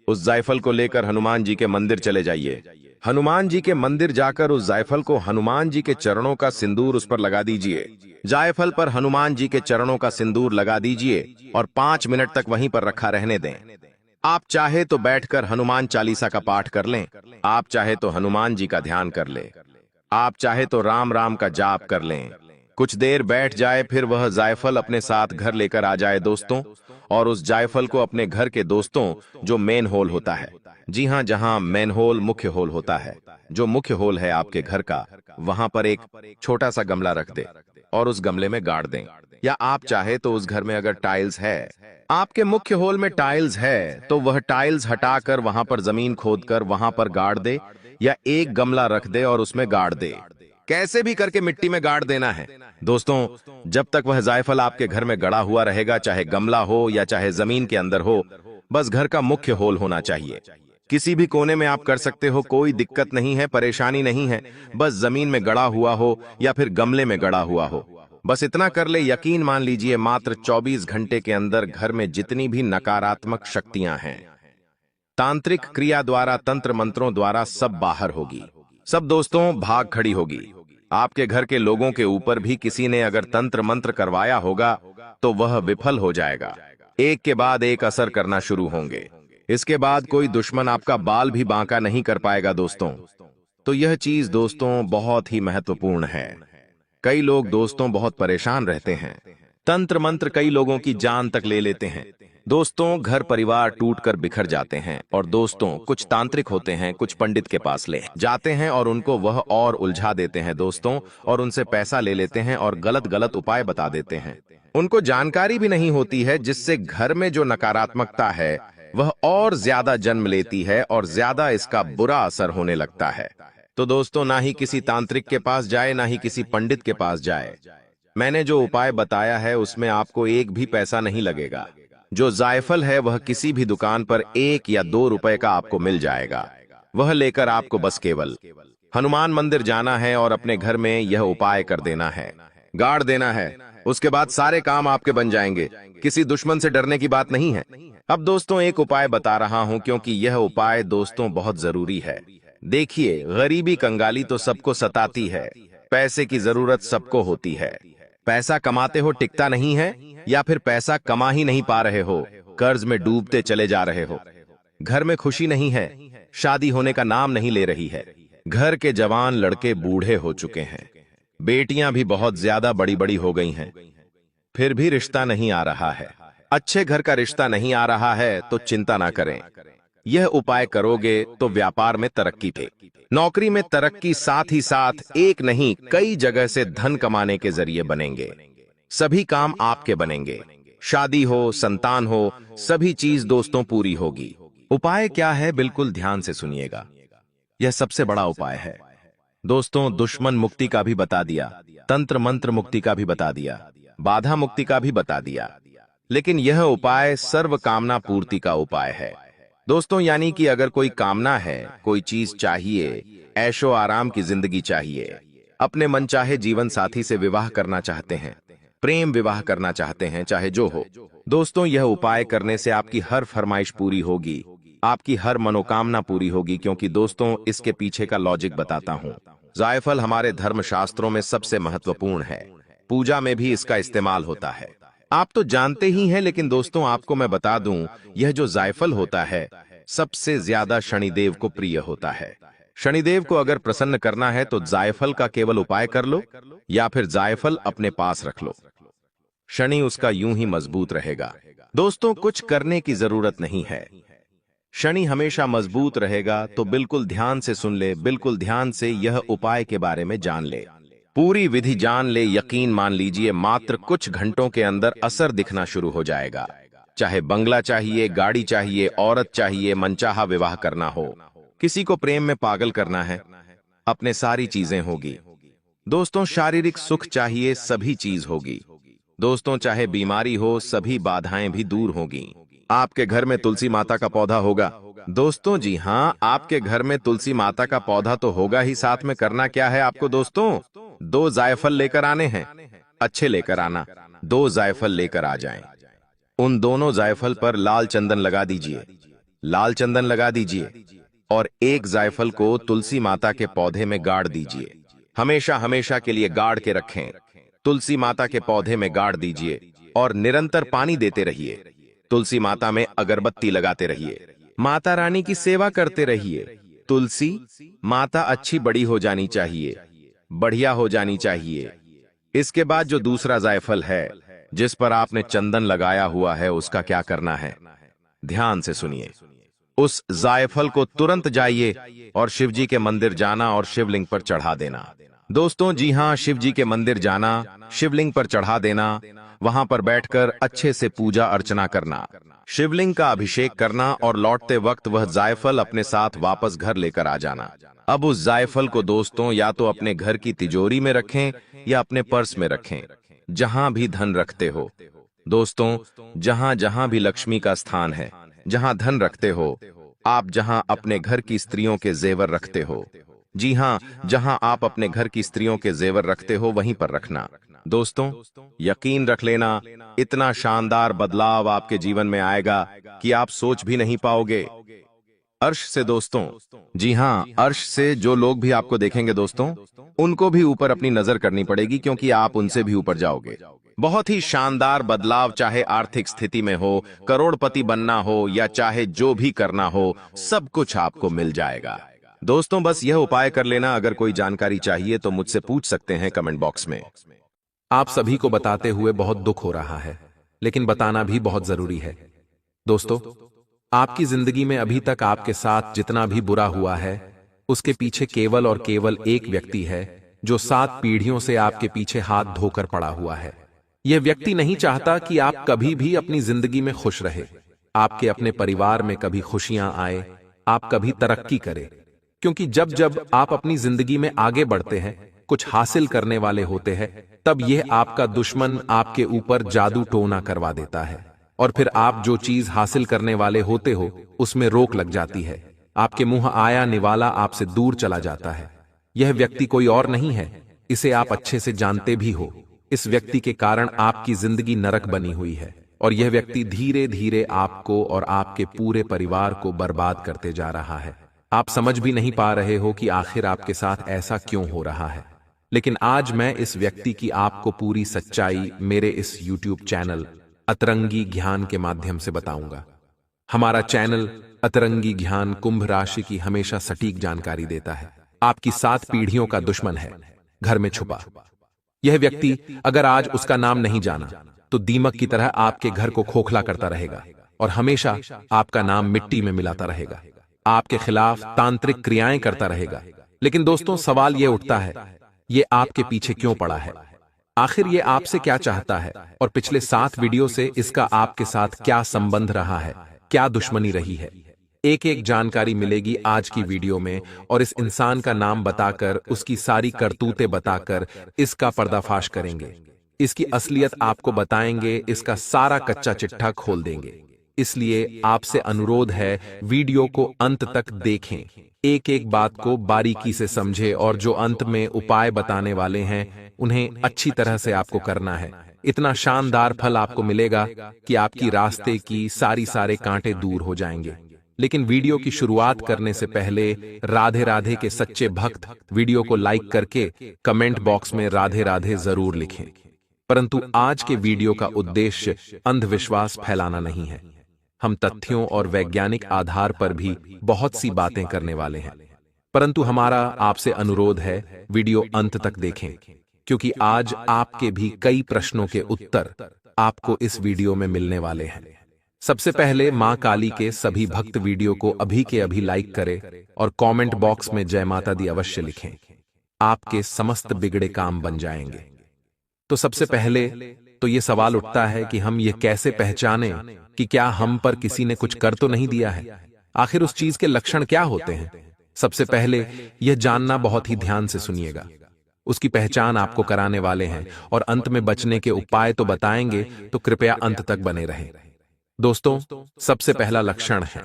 उस जायफल को लेकर हनुमान जी के मंदिर चले जाइए। हनुमान जी के मंदिर जाकर उस जायफल को हनुमान जी के चरणों का सिंदूर उस पर लगा दीजिए। जायफल पर हनुमान जी के चरणों का सिंदूर लगा दीजिए और 5 मिनट तक वहीं पर रखा रहने दें। आप चाहे तो बैठकर हनुमान चालीसा का पाठ कर लें, आप चाहे तो हनुमान जी का ध्यान कर ले, आप चाहे तो राम राम का जाप कर लें। कुछ देर बैठ जाए, फिर वह जायफल अपने साथ घर लेकर आ जाए दोस्तों, और उस जायफल को अपने घर के दोस्तों जो मेन होल होता है, जी हाँ, जहां मेन होल मुख्य होल होता है, जो मुख्य होल है आपके घर का, वहां पर एक छोटा सा गमला रख दे और उस गमले में गाड़ दें। या आप चाहे तो उस घर में अगर टाइल्स है, आपके मुख्य होल में टाइल्स है, तो वह टाइल्स हटाकर वहां पर जमीन खोदकर वहां पर गाड़ दे, या एक गमला रख दे और उसमें गाड़ दे। कैसे भी करके मिट्टी में गाड़ देना है दोस्तों। जब तक वह जायफल आपके घर में गड़ा हुआ रहेगा, चाहे गमला हो या चाहे जमीन के अंदर हो, बस घर का मुख्य होल होना चाहिए। किसी भी कोने में आप कर सकते हो, कोई दिक्कत नहीं है, परेशानी नहीं है। बस जमीन में गड़ा हुआ हो या फिर गमले में गड़ा हुआ हो, बस इतना कर ले। यकीन मान लीजिए, मात्र 24 घंटे के अंदर घर में जितनी भी नकारात्मक शक्तियां हैं, तांत्रिक क्रिया द्वारा, तंत्र मंत्रों द्वारा सब बाहर होगी, सब दोस्तों भाग खड़ी होगी। आपके घर के लोगों के ऊपर भी किसी ने अगर तंत्र मंत्र करवाया होगा तो वह विफल हो जाएगा। एक के बाद एक असर करना शुरू होंगे। इसके बाद कोई दुश्मन आपका बाल भी बांका नहीं कर पाएगा दोस्तों। तो यह चीज दोस्तों बहुत ही महत्वपूर्ण है। कई लोग दोस्तों बहुत परेशान रहते हैं। तंत्र मंत्र कई लोगों की जान तक ले लेते हैं। दोस्तों घर परिवार टूटकर बिखर जाते हैं। और दोस्तों कुछ तांत्रिक होते हैं, कुछ पंडित के पास ले जाते हैं और उनको वह और उलझा देते हैं दोस्तों, और उनसे पैसा ले लेते हैं और गलत गलत उपाय बता देते हैं। उनको जानकारी भी नहीं होती है, जिससे घर में जो नकारात्मकता है वह और ज्यादा जन्म लेती है और ज्यादा इसका बुरा असर होने लगता है। तो दोस्तों ना ही किसी तांत्रिक के पास जाए, ना ही किसी पंडित के पास जाए। मैंने जो उपाय बताया है उसमें आपको एक भी पैसा नहीं लगेगा। जो जायफल है वह किसी भी दुकान पर 1 या 2 रुपए का आपको मिल जाएगा। वह लेकर आपको बस केवल हनुमान मंदिर जाना है और अपने घर में यह उपाय कर देना है, गाड़ देना है। उसके बाद सारे काम आपके बन जाएंगे। किसी दुश्मन से डरने की बात नहीं है। अब दोस्तों एक उपाय बता रहा हूं, क्योंकि यह उपाय दोस्तों बहुत जरूरी है। देखिए, गरीबी कंगाली तो सबको सताती है। पैसे की जरूरत सबको होती है। पैसा कमाते हो टिकता नहीं है, या फिर पैसा कमा ही नहीं पा रहे हो, कर्ज में डूबते चले जा रहे हो। घर में खुशी नहीं है, शादी होने का नाम नहीं ले रही है। घर के जवान लड़के बूढ़े हो चुके हैं। बेटियां भी बहुत ज्यादा बड़ी बड़ी हो गई हैं, फिर भी रिश्ता नहीं आ रहा है। अच्छे घर का रिश्ता नहीं आ रहा है तो चिंता ना करें। यह उपाय करोगे तो व्यापार में तरक्की पे, नौकरी में तरक्की, साथ ही साथ एक नहीं कई जगह से धन कमाने के जरिए बनेंगे। सभी काम आपके बनेंगे। शादी हो, संतान हो, सभी चीज दोस्तों पूरी होगी। उपाय क्या है, बिल्कुल ध्यान से सुनिएगा। यह सबसे बड़ा उपाय है दोस्तों। दुश्मन मुक्ति का भी बता दिया, तंत्र मंत्र मुक्ति का भी बता दिया, बाधा मुक्ति का भी बता दिया, लेकिन यह उपाय सर्व कामना पूर्ति का उपाय है दोस्तों। यानी कि अगर कोई कामना है, कोई चीज चाहिए, ऐशो आराम की जिंदगी चाहिए, अपने मनचाहे जीवन साथी से विवाह करना चाहते हैं, प्रेम विवाह करना चाहते हैं, चाहे जो हो दोस्तों, यह उपाय करने से आपकी हर फरमाइश पूरी होगी, आपकी हर मनोकामना पूरी होगी। क्योंकि दोस्तों इसके पीछे का लॉजिक बताता हूं। जायफल हमारे धर्म शास्त्रों में सबसे महत्वपूर्ण है। पूजा में भी इसका इस्तेमाल होता है। आप तो जानते ही हैं, लेकिन दोस्तों आपको मैं बता दूं, यह जो जायफल होता है सबसे ज्यादा शनिदेव को प्रिय होता है। शनिदेव को अगर प्रसन्न करना है तो जायफल का केवल उपाय कर लो, या फिर जायफल अपने पास रख लो। शनि उसका यूं ही मजबूत रहेगा दोस्तों। कुछ करने की जरूरत नहीं है, शनि हमेशा मजबूत रहेगा। तो बिल्कुल ध्यान से सुन ले, बिल्कुल ध्यान से यह उपाय के बारे में जान ले, पूरी विधि जान ले। यकीन मान लीजिए, मात्र कुछ घंटों के अंदर असर दिखना शुरू हो जाएगा। चाहे बंगला चाहिए, गाड़ी चाहिए, औरत चाहिए, मनचाहा विवाह करना हो, किसी को प्रेम में पागल करना है, अपने सारी चीजें होगी दोस्तों। शारीरिक सुख चाहिए, सभी चीज होगी दोस्तों। चाहे बीमारी हो, सभी बाधाएं भी दूर होगी। आपके घर में तुलसी माता का पौधा होगा दोस्तों। जी हाँ, आपके घर में तुलसी माता का पौधा तो होगा ही, साथ में करना क्या है आपको दोस्तों, 2 जायफल लेकर आने हैं। अच्छे लेकर आना, 2 जायफल लेकर आ जाएं। उन दोनों जायफल पर लाल चंदन लगा दीजिए, लाल चंदन लगा दीजिए, और 1 जायफल को तुलसी माता के पौधे में गाड़ दीजिए। हमेशा हमेशा के लिए गाड़ के रखें। तुलसी माता के पौधे में गाड़ दीजिए और निरंतर पानी देते रहिए। तुलसी माता में अगरबत्ती लगाते रहिए, माता रानी की सेवा करते रहिए। तुलसी माता अच्छी बड़ी हो जानी चाहिए, बढ़िया हो जानी चाहिए। इसके बाद जो दूसरा जायफल है जिस पर आपने चंदन लगाया हुआ है, उसका क्या करना है, ध्यान से सुनिए। उस जायफल को तुरंत जाइए और शिवजी के मंदिर जाना और शिवलिंग पर चढ़ा देना दोस्तों। जी हाँ, शिवजी के मंदिर जाना, शिवलिंग पर चढ़ा देना, वहां पर बैठकर अच्छे से पूजा अर्चना करना, शिवलिंग का अभिषेक करना, और लौटते वक्त वह जायफल अपने साथ वापस घर लेकर आ जाना। अब उस जायफल को दोस्तों या तो अपने घर की तिजोरी में रखें या अपने पर्स में रखें, जहां भी धन रखते हो दोस्तों। जहां जहां भी लक्ष्मी का स्थान है, जहां धन रखते हो आप, जहां अपने घर की स्त्रियों के जेवर रखते हो, जी हाँ, जहां आप अपने घर की स्त्रियों के जेवर रखते हो वहीं पर रखना दोस्तों। यकीन रख लेना, इतना शानदार बदलाव आपके जीवन में आएगा कि आप सोच भी नहीं पाओगे। अर्श से दोस्तों। जी हाँ, अर्श से जो लोग भी आपको देखेंगे दोस्तों, उनको भी ऊपर अपनी नजर करनी पड़ेगी, क्योंकि आप उनसे भी ऊपर जाओगे। बहुत ही शानदार बदलाव, चाहे आर्थिक स्थिति में हो, करोड़पति बनना हो, या चाहे जो भी करना हो, सब कुछ आपको मिल जाएगा। दोस्तों बस यह उपाय कर लेना। अगर कोई जानकारी चाहिए तो मुझसे पूछ सकते हैं कमेंट बॉक्स में। आप सभी को बताते हुए बहुत दुख हो रहा है, लेकिन बताना भी बहुत जरूरी है। दोस्तों, आपकी जिंदगी में अभी तक आपके साथ जितना भी बुरा हुआ है, उसके पीछे केवल और केवल एक व्यक्ति है जो 7 पीढ़ियों से आपके पीछे हाथ धोकर पड़ा हुआ है। यह व्यक्ति नहीं चाहता कि आप कभी भी अपनी जिंदगी में खुश रहे, आपके अपने परिवार में कभी खुशियां आए, आप कभी तरक्की करें। क्योंकि जब जब आप अपनी जिंदगी में आगे बढ़ते हैं, कुछ हासिल करने वाले होते हैं, तब यह आपका दुश्मन आपके ऊपर जादू टोना करवा देता है, और फिर आप जो चीज हासिल करने वाले होते हो उसमें रोक लग जाती है। आपके मुंह आया निवाला आपसे दूर चला जाता है। यह व्यक्ति कोई और नहीं है, इसे आप अच्छे से जानते भी हो। इस व्यक्ति के कारण आपकी जिंदगी नरक बनी हुई है, और यह व्यक्ति धीरे धीरे आपको और आपके पूरे परिवार को बर्बाद करते जा रहा है। आप समझ भी नहीं पा रहे हो कि आखिर आपके साथ ऐसा क्यों हो रहा है। लेकिन आज मैं इस व्यक्ति की आपको पूरी सच्चाई मेरे इस YouTube चैनल अतरंगी ज्ञान के माध्यम से बताऊंगा। हमारा चैनल अतरंगी ज्ञान कुंभ राशि की हमेशा सटीक जानकारी देता है। आपकी 7 पीढ़ियों का दुश्मन है, घर में छुपा। यह व्यक्ति अगर आज उसका नाम नहीं जाना तो दीमक की तरह आपके घर को खोखला करता रहेगा और हमेशा आपका नाम मिट्टी में मिलाता रहेगा, आपके खिलाफ तांत्रिक क्रियाएं करता रहेगा। लेकिन दोस्तों, सवाल यह उठता है, ये आपके पीछे क्यों पड़ा है? आखिर ये आपसे क्या चाहता है? और पिछले 7 वीडियो से इसका आपके साथ क्या संबंध रहा है, क्या दुश्मनी रही है? एक एक जानकारी मिलेगी आज की वीडियो में, और इस इंसान का नाम बताकर, उसकी सारी करतूतें बताकर इसका पर्दाफाश करेंगे। इसकी असलियत आपको बताएंगे, इसका सारा कच्चा चिट्ठा खोल देंगे। इसलिए आपसे अनुरोध है, वीडियो को अंत तक देखें, एक एक बात को बारीकी से समझें, और जो अंत में उपाय बताने वाले हैं उन्हें अच्छी तरह से आपको करना है। इतना शानदार फल आपको मिलेगा कि आपकी रास्ते की सारे कांटे दूर हो जाएंगे। लेकिन वीडियो की शुरुआत करने से पहले राधे राधे के सच्चे भक्त वीडियो को लाइक करके कमेंट बॉक्स में राधे राधे जरूर लिखें। परंतु आज के वीडियो का उद्देश्य अंधविश्वास फैलाना नहीं है। हम तथ्यों और वैज्ञानिक आधार पर भी बहुत सी बातें करने वाले हैं, परंतु हमारा आपसे अनुरोध है, वीडियो अंत तक देखें, क्योंकि आज आपके भी कई प्रश्नों के उत्तर आपको इस वीडियो में मिलने वाले हैं। सबसे पहले मां काली के सभी भक्त वीडियो को अभी के अभी लाइक करें और कमेंट बॉक्स में जय माता दी अवश्य लिखें। आपके समस्त बिगड़े काम बन जाएंगे। तो सबसे पहले तो ये सवाल उठता है कि हम ये कैसे पहचानें कि क्या हम पर किसी ने कुछ कर तो नहीं दिया है? आखिर उस चीज के लक्षण क्या होते हैं? सबसे पहले यह जानना बहुत ही ध्यान से सुनिएगा। उसकी पहचान आपको कराने वाले हैं, और अंत में बचने के उपाय तो बताएंगे, तो कृपया अंत तक बने रहें। दोस्तों, सबसे पहला लक्षण है,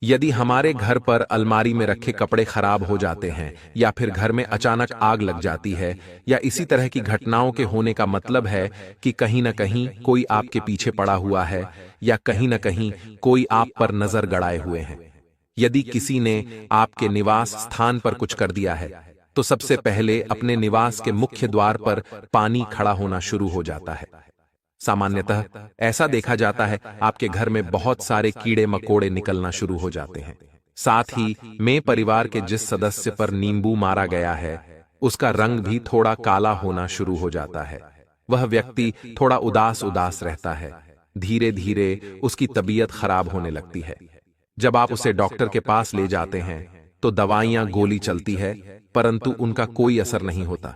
यदि हमारे घर पर अलमारी में रखे कपड़े खराब हो जाते हैं, या फिर घर में अचानक आग लग जाती है, या इसी तरह की घटनाओं के होने का मतलब है कि कहीं न कहीं कोई आपके पीछे पड़ा हुआ है, या कहीं न कहीं कोई आप पर नजर गड़ाए हुए हैं। यदि किसी ने आपके निवास स्थान पर कुछ कर दिया है, तो सबसे पहले अपने निवास के मुख्य द्वार पर पानी खड़ा होना शुरू हो जाता है। सामान्यतः ऐसा देखा जाता है, आपके घर में बहुत सारे कीड़े मकोड़े निकलना शुरू हो जाते हैं। साथ ही में परिवार के जिस सदस्य पर नींबू मारा गया है, उसका रंग भी थोड़ा काला होना शुरू हो जाता है। वह व्यक्ति थोड़ा उदास उदास रहता है। धीरे धीरे उसकी तबीयत खराब होने लगती है। जब आप उसे डॉक्टर के पास ले जाते हैं तो दवाइयां गोली चलती है, परंतु उनका कोई असर नहीं होता।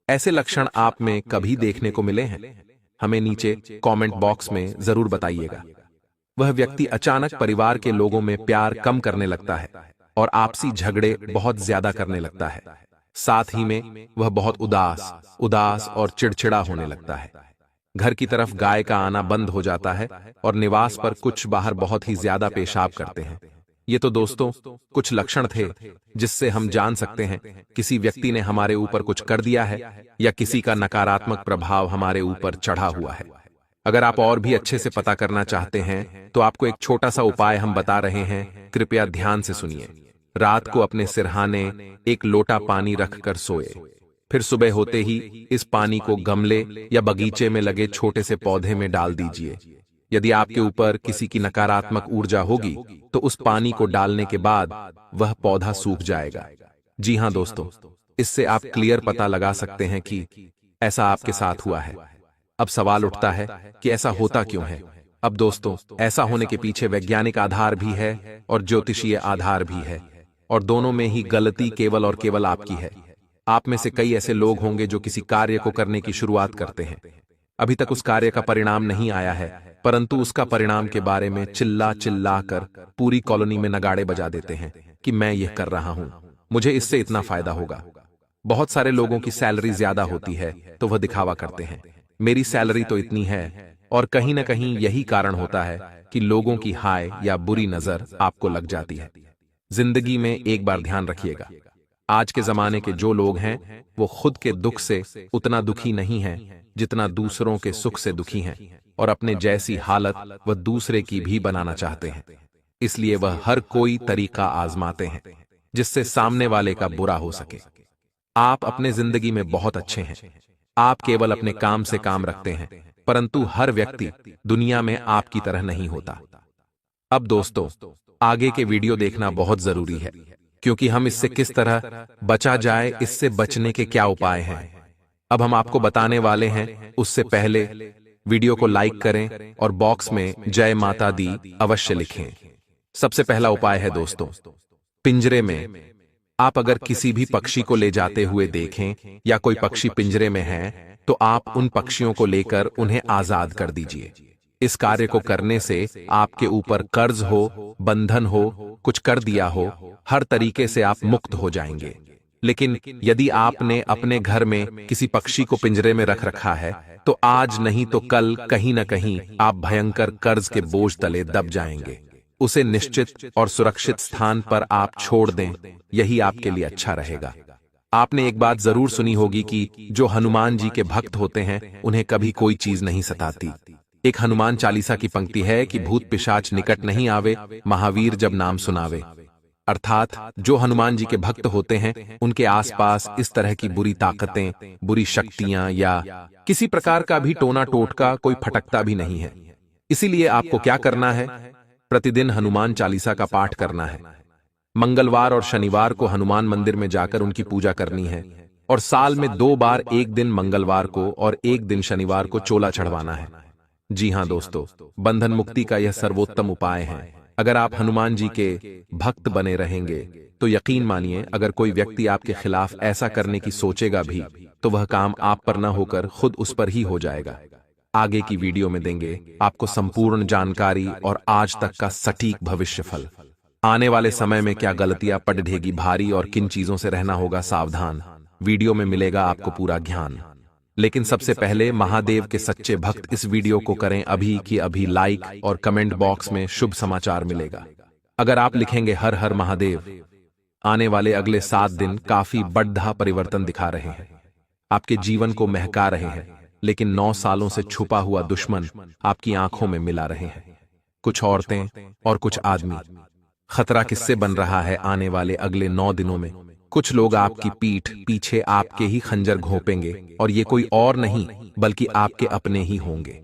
ऐसे लक्षण आप में कभी देखने को मिले हैं? हमें नीचे कमेंट बॉक्स में जरूर बताइएगा। वह व्यक्ति अचानक परिवार के लोगों में प्यार कम करने लगता है और आपसी झगड़े बहुत ज्यादा करने लगता है। साथ ही में वह बहुत उदास और चिड़चिड़ा होने लगता है। घर की तरफ गाय का आना बंद हो जाता है और निवास पर कुछ बाहर बहुत ही ज्यादा पेशाब करते हैं। ये तो दोस्तों कुछ लक्षण थे जिससे हम जान सकते हैं किसी व्यक्ति ने हमारे ऊपर कुछ कर दिया है या किसी का नकारात्मक प्रभाव हमारे ऊपर चढ़ा हुआ है। अगर आप और भी अच्छे से पता करना चाहते हैं तो आपको एक छोटा सा उपाय हम बता रहे हैं, कृपया ध्यान से सुनिए। रात को अपने सिरहाने एक लोटा पानी रखकर सोए, फिर सुबह होते ही इस पानी को गमले या बगीचे में लगे छोटे से पौधे में डाल दीजिए। यदि आपके ऊपर किसी की नकारात्मक ऊर्जा होगी तो उस पानी को डालने के बाद वह पौधा सूख जाएगा। जी हां दोस्तों, इससे आप क्लियर पता लगा सकते हैं कि ऐसा आपके साथ हुआ है। अब सवाल उठता है कि ऐसा होता क्यों है। अब दोस्तों, ऐसा होने के पीछे वैज्ञानिक आधार भी है और ज्योतिषीय आधार भी है, और दोनों में ही गलती केवल और केवल आपकी है। आप में से कई ऐसे लोग होंगे जो किसी कार्य को करने की शुरुआत करते हैं, अभी तक उस कार्य का परिणाम नहीं आया है, परंतु उसका परिणाम के बारे में चिल्ला चिल्ला कर पूरी कॉलोनी में नगाड़े बजा देते हैं कि मैं यह कर रहा हूं, मुझे इससे इतना फायदा होगा। बहुत सारे लोगों की सैलरी ज्यादा होती है तो वह दिखावा करते हैं, मेरी सैलरी तो इतनी है, और कहीं ना कहीं यही कारण होता है कि लोगों की हाय या बुरी नजर आपको लग जाती है। जिंदगी में एक बार ध्यान रखिएगा, आज के जमाने के जो लोग हैं वो खुद के दुख से उतना दुखी नहीं हैं जितना दूसरों के सुख से दुखी हैं, और अपने जैसी हालत वह दूसरे की भी बनाना चाहते हैं। इसलिए वह हर कोई तरीका आजमाते हैं जिससे सामने वाले का बुरा हो सके। आप अपने जिंदगी में बहुत अच्छे हैं, आप केवल अपने काम से काम रखते हैं, परंतु हर व्यक्ति दुनिया में आपकी तरह नहीं होता। अब दोस्तों, आगे के वीडियो देखना बहुत जरूरी है, क्योंकि हम इससे किस तरह बचा जाए, इससे बचने के क्या उपाय हैं, अब हम आपको बताने वाले हैं। उससे पहले वीडियो को लाइक करें और बॉक्स में जय माता दी अवश्य लिखें। सबसे पहला उपाय है दोस्तों, पिंजरे में आप अगर किसी भी पक्षी को ले जाते हुए देखें या कोई पक्षी पिंजरे में है तो आप उन पक्षियों को लेकर उन्हें आजाद कर दीजिए। इस कार्य को करने से आपके ऊपर कर्ज हो, बंधन हो, कुछ कर दिया हो, हर तरीके से आप मुक्त हो जाएंगे। लेकिन यदि आपने अपने घर में किसी पक्षी को पिंजरे में रख रखा है तो आज नहीं तो कल कहीं ना कहीं आप भयंकर कर्ज के बोझ तले दब जाएंगे। उसे निश्चित और सुरक्षित स्थान पर आप छोड़ दें, यही आपके लिए अच्छा रहेगा। आपने एक बात जरूर सुनी होगी कि जो हनुमान जी के भक्त होते हैं उन्हें कभी कोई चीज नहीं सताती। एक हनुमान चालीसा की पंक्ति है कि भूत पिशाच निकट नहीं आवे, महावीर जब नाम सुनावे। अर्थात जो हनुमान जी के भक्त होते हैं उनके आसपास इस तरह की बुरी ताकतें, बुरी शक्तियां या किसी प्रकार का भी टोना टोटका कोई फटकता भी नहीं है। इसीलिए आपको क्या करना है, प्रतिदिन हनुमान चालीसा का पाठ करना है। मंगलवार और शनिवार को हनुमान मंदिर में जाकर उनकी पूजा करनी है, और साल में 2 बार, एक दिन मंगलवार को और एक दिन शनिवार को चोला चढ़वाना है। जी हां दोस्तों, बंधन मुक्ति का यह सर्वोत्तम उपाय है। अगर आप हनुमान जी के भक्त बने रहेंगे तो यकीन मानिए, अगर कोई व्यक्ति आपके खिलाफ ऐसा करने की सोचेगा भी तो वह काम आप पर न होकर खुद उस पर ही हो जाएगा। आगे की वीडियो में देंगे आपको संपूर्ण जानकारी और आज तक का सटीक भविष्यफल। आने वाले समय में क्या गलतियां पड़ेगी भारी और किन चीजों से रहना होगा सावधान, वीडियो में मिलेगा आपको पूरा ज्ञान। लेकिन सबसे पहले महादेव के सच्चे भक्त इस वीडियो को करें अभी की अभी लाइक, और कमेंट बॉक्स में शुभ समाचार मिलेगा। अगर आप लिखेंगे हर हर महादेव, आने वाले अगले 7 दिन काफी बड़ा परिवर्तन दिखा रहे हैं, आपके जीवन को महका रहे हैं, लेकिन 9 सालों से छुपा हुआ दुश्मन आपकी आंखों में मिला रहे हैं। कुछ औरतें और कुछ आदमी। खतरा किससे बन रहा है आने वाले अगले 9 दिनों में? कुछ लोग आपकी पीठ पीछे आपके ही खंजर घोंपेंगे, और ये कोई और नहीं बल्कि आपके अपने ही होंगे।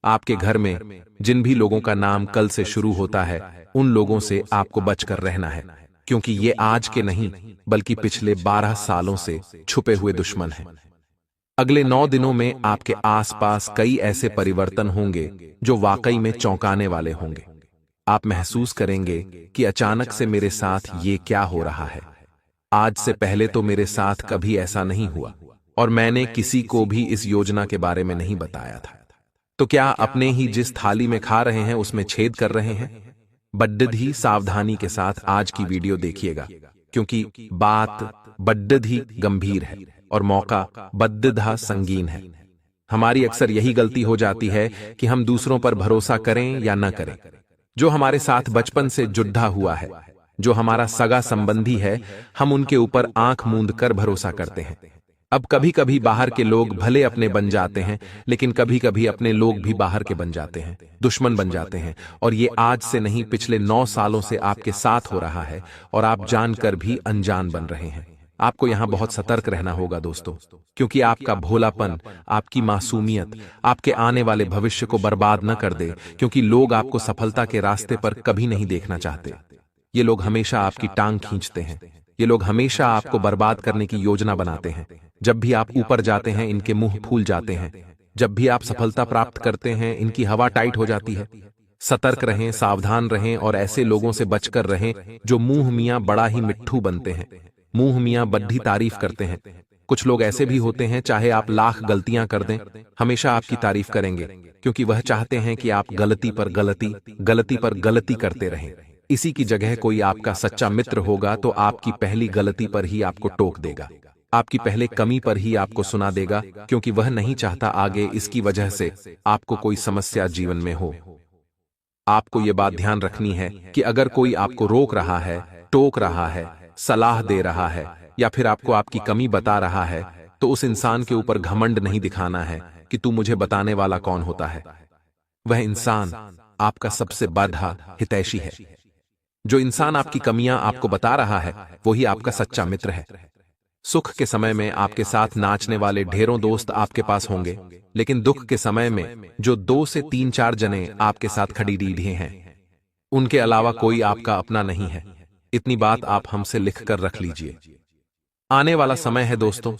आपके घर में जिन भी लोगों का नाम कल से शुरू होता है उन लोगों से आपको बचकर रहना है, क्योंकि ये आज के नहीं बल्कि पिछले 12 सालों से छुपे हुए दुश्मन हैं। अगले 9 दिनों में आपके आसपास कई ऐसे परिवर्तन होंगे जो वाकई में चौंकाने वाले होंगे। आप महसूस करेंगे कि अचानक से मेरे साथ ये क्या हो रहा है। आज से पहले तो मेरे साथ कभी ऐसा नहीं हुआ, और मैंने किसी को भी इस योजना के बारे में नहीं बताया था। तो क्या अपने ही जिस थाली में खा रहे हैं उसमें छेद कर रहे हैं? बड्ड ही सावधानी के साथ आज की वीडियो देखिएगा, क्योंकि बात बड्ड ही गंभीर है और मौका बद्दधा संगीन है। हमारी अक्सर यही गलती हो जाती है कि हम दूसरों पर भरोसा करें या न करें। जो हमारे साथ बचपन से जुड़ा हुआ है, जो हमारा सगा संबंधी है, हम उनके ऊपर आंख मूंद कर भरोसा करते हैं। अब कभी कभी बाहर के लोग भले अपने बन जाते हैं, लेकिन कभी कभी अपने लोग भी बाहर के बन जाते हैं, दुश्मन बन जाते हैं। और ये आज से नहीं, पिछले 9 सालों से आपके साथ हो रहा है और आप जानकर भी अनजान बन रहे हैं। आपको यहां बहुत सतर्क रहना होगा दोस्तों, क्योंकि आपका भोलापन, आपकी मासूमियत आपके आने वाले भविष्य को बर्बाद न कर दे, क्योंकि लोग आपको सफलता के रास्ते पर कभी नहीं देखना चाहते। ये लोग हमेशा आपकी टांग खींचते हैं। ये लोग हमेशा आपको बर्बाद करने की योजना बनाते हैं। जब भी आप ऊपर जाते हैं, इनके मुंह फूल जाते हैं। जब भी आप सफलता प्राप्त करते हैं, इनकी हवा टाइट हो जाती है। सतर्क रहें, सावधान रहें और ऐसे लोगों से बचकर रहें जो मुंह मियां बड़ा ही मिट्ठू बनते हैं, मुंह मियां बड्ढी तारीफ करते हैं। कुछ लोग ऐसे भी होते हैं, चाहे आप लाख गलतियां कर दें, हमेशा आपकी तारीफ करेंगे, क्योंकि वह चाहते हैं कि आप गलती पर गलती, गलती पर गलती करते रहें। इसी की जगह कोई आपका सच्चा मित्र होगा तो आपकी पहली गलती पर ही आपको टोक देगा, आपकी पहले कमी पर ही आपको सुना देगा, क्योंकि वह नहीं चाहता आगे इसकी वजह से आपको कोई समस्या जीवन में हो। आपको यह बात ध्यान रखनी है कि अगर कोई आपको रोक रहा है, टोक रहा है, सलाह दे रहा है या फिर आपको आपकी कमी बता रहा है, तो उस इंसान के ऊपर घमंड नहीं दिखाना है कि तू मुझे बताने वाला कौन होता है। वह इंसान आपका सबसे बड़ा हितैषी है। जो इंसान आपकी कमियां आपको बता रहा है, वही आपका सच्चा मित्र है। सुख के समय में आपके साथ नाचने वाले ढेरों दोस्त आपके पास होंगे, लेकिन दुख के समय में जो 2 से 3-4 जने आपके साथ खड़ी रीढ़े हैं, उनके अलावा कोई आपका अपना नहीं है। इतनी बात आप हमसे लिखकर रख लीजिए। आने वाला समय है दोस्तों,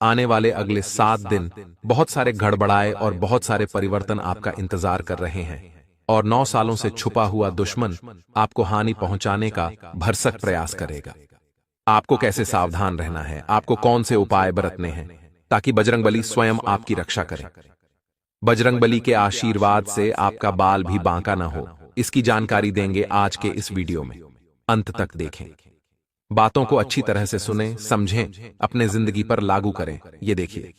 आने वाले अगले 7 दिन बहुत सारे गड़बड़ाए और बहुत सारे परिवर्तन आपका इंतजार कर रहे हैं, और 9 सालों से छुपा हुआ दुश्मन आपको हानि पहुंचाने का भरसक प्रयास करेगा। आपको कैसे सावधान रहना है, आपको कौन से उपाय बरतने हैं ताकि बजरंगबली स्वयं आपकी रक्षा करें। बजरंगबली के आशीर्वाद से आपका बाल भी बांका न हो, इसकी जानकारी देंगे आज के इस वीडियो में। अंत तक देखें, बातों को अच्छी तरह से सुनें, समझें, अपने जिंदगी पर लागू करें। ये देखिए,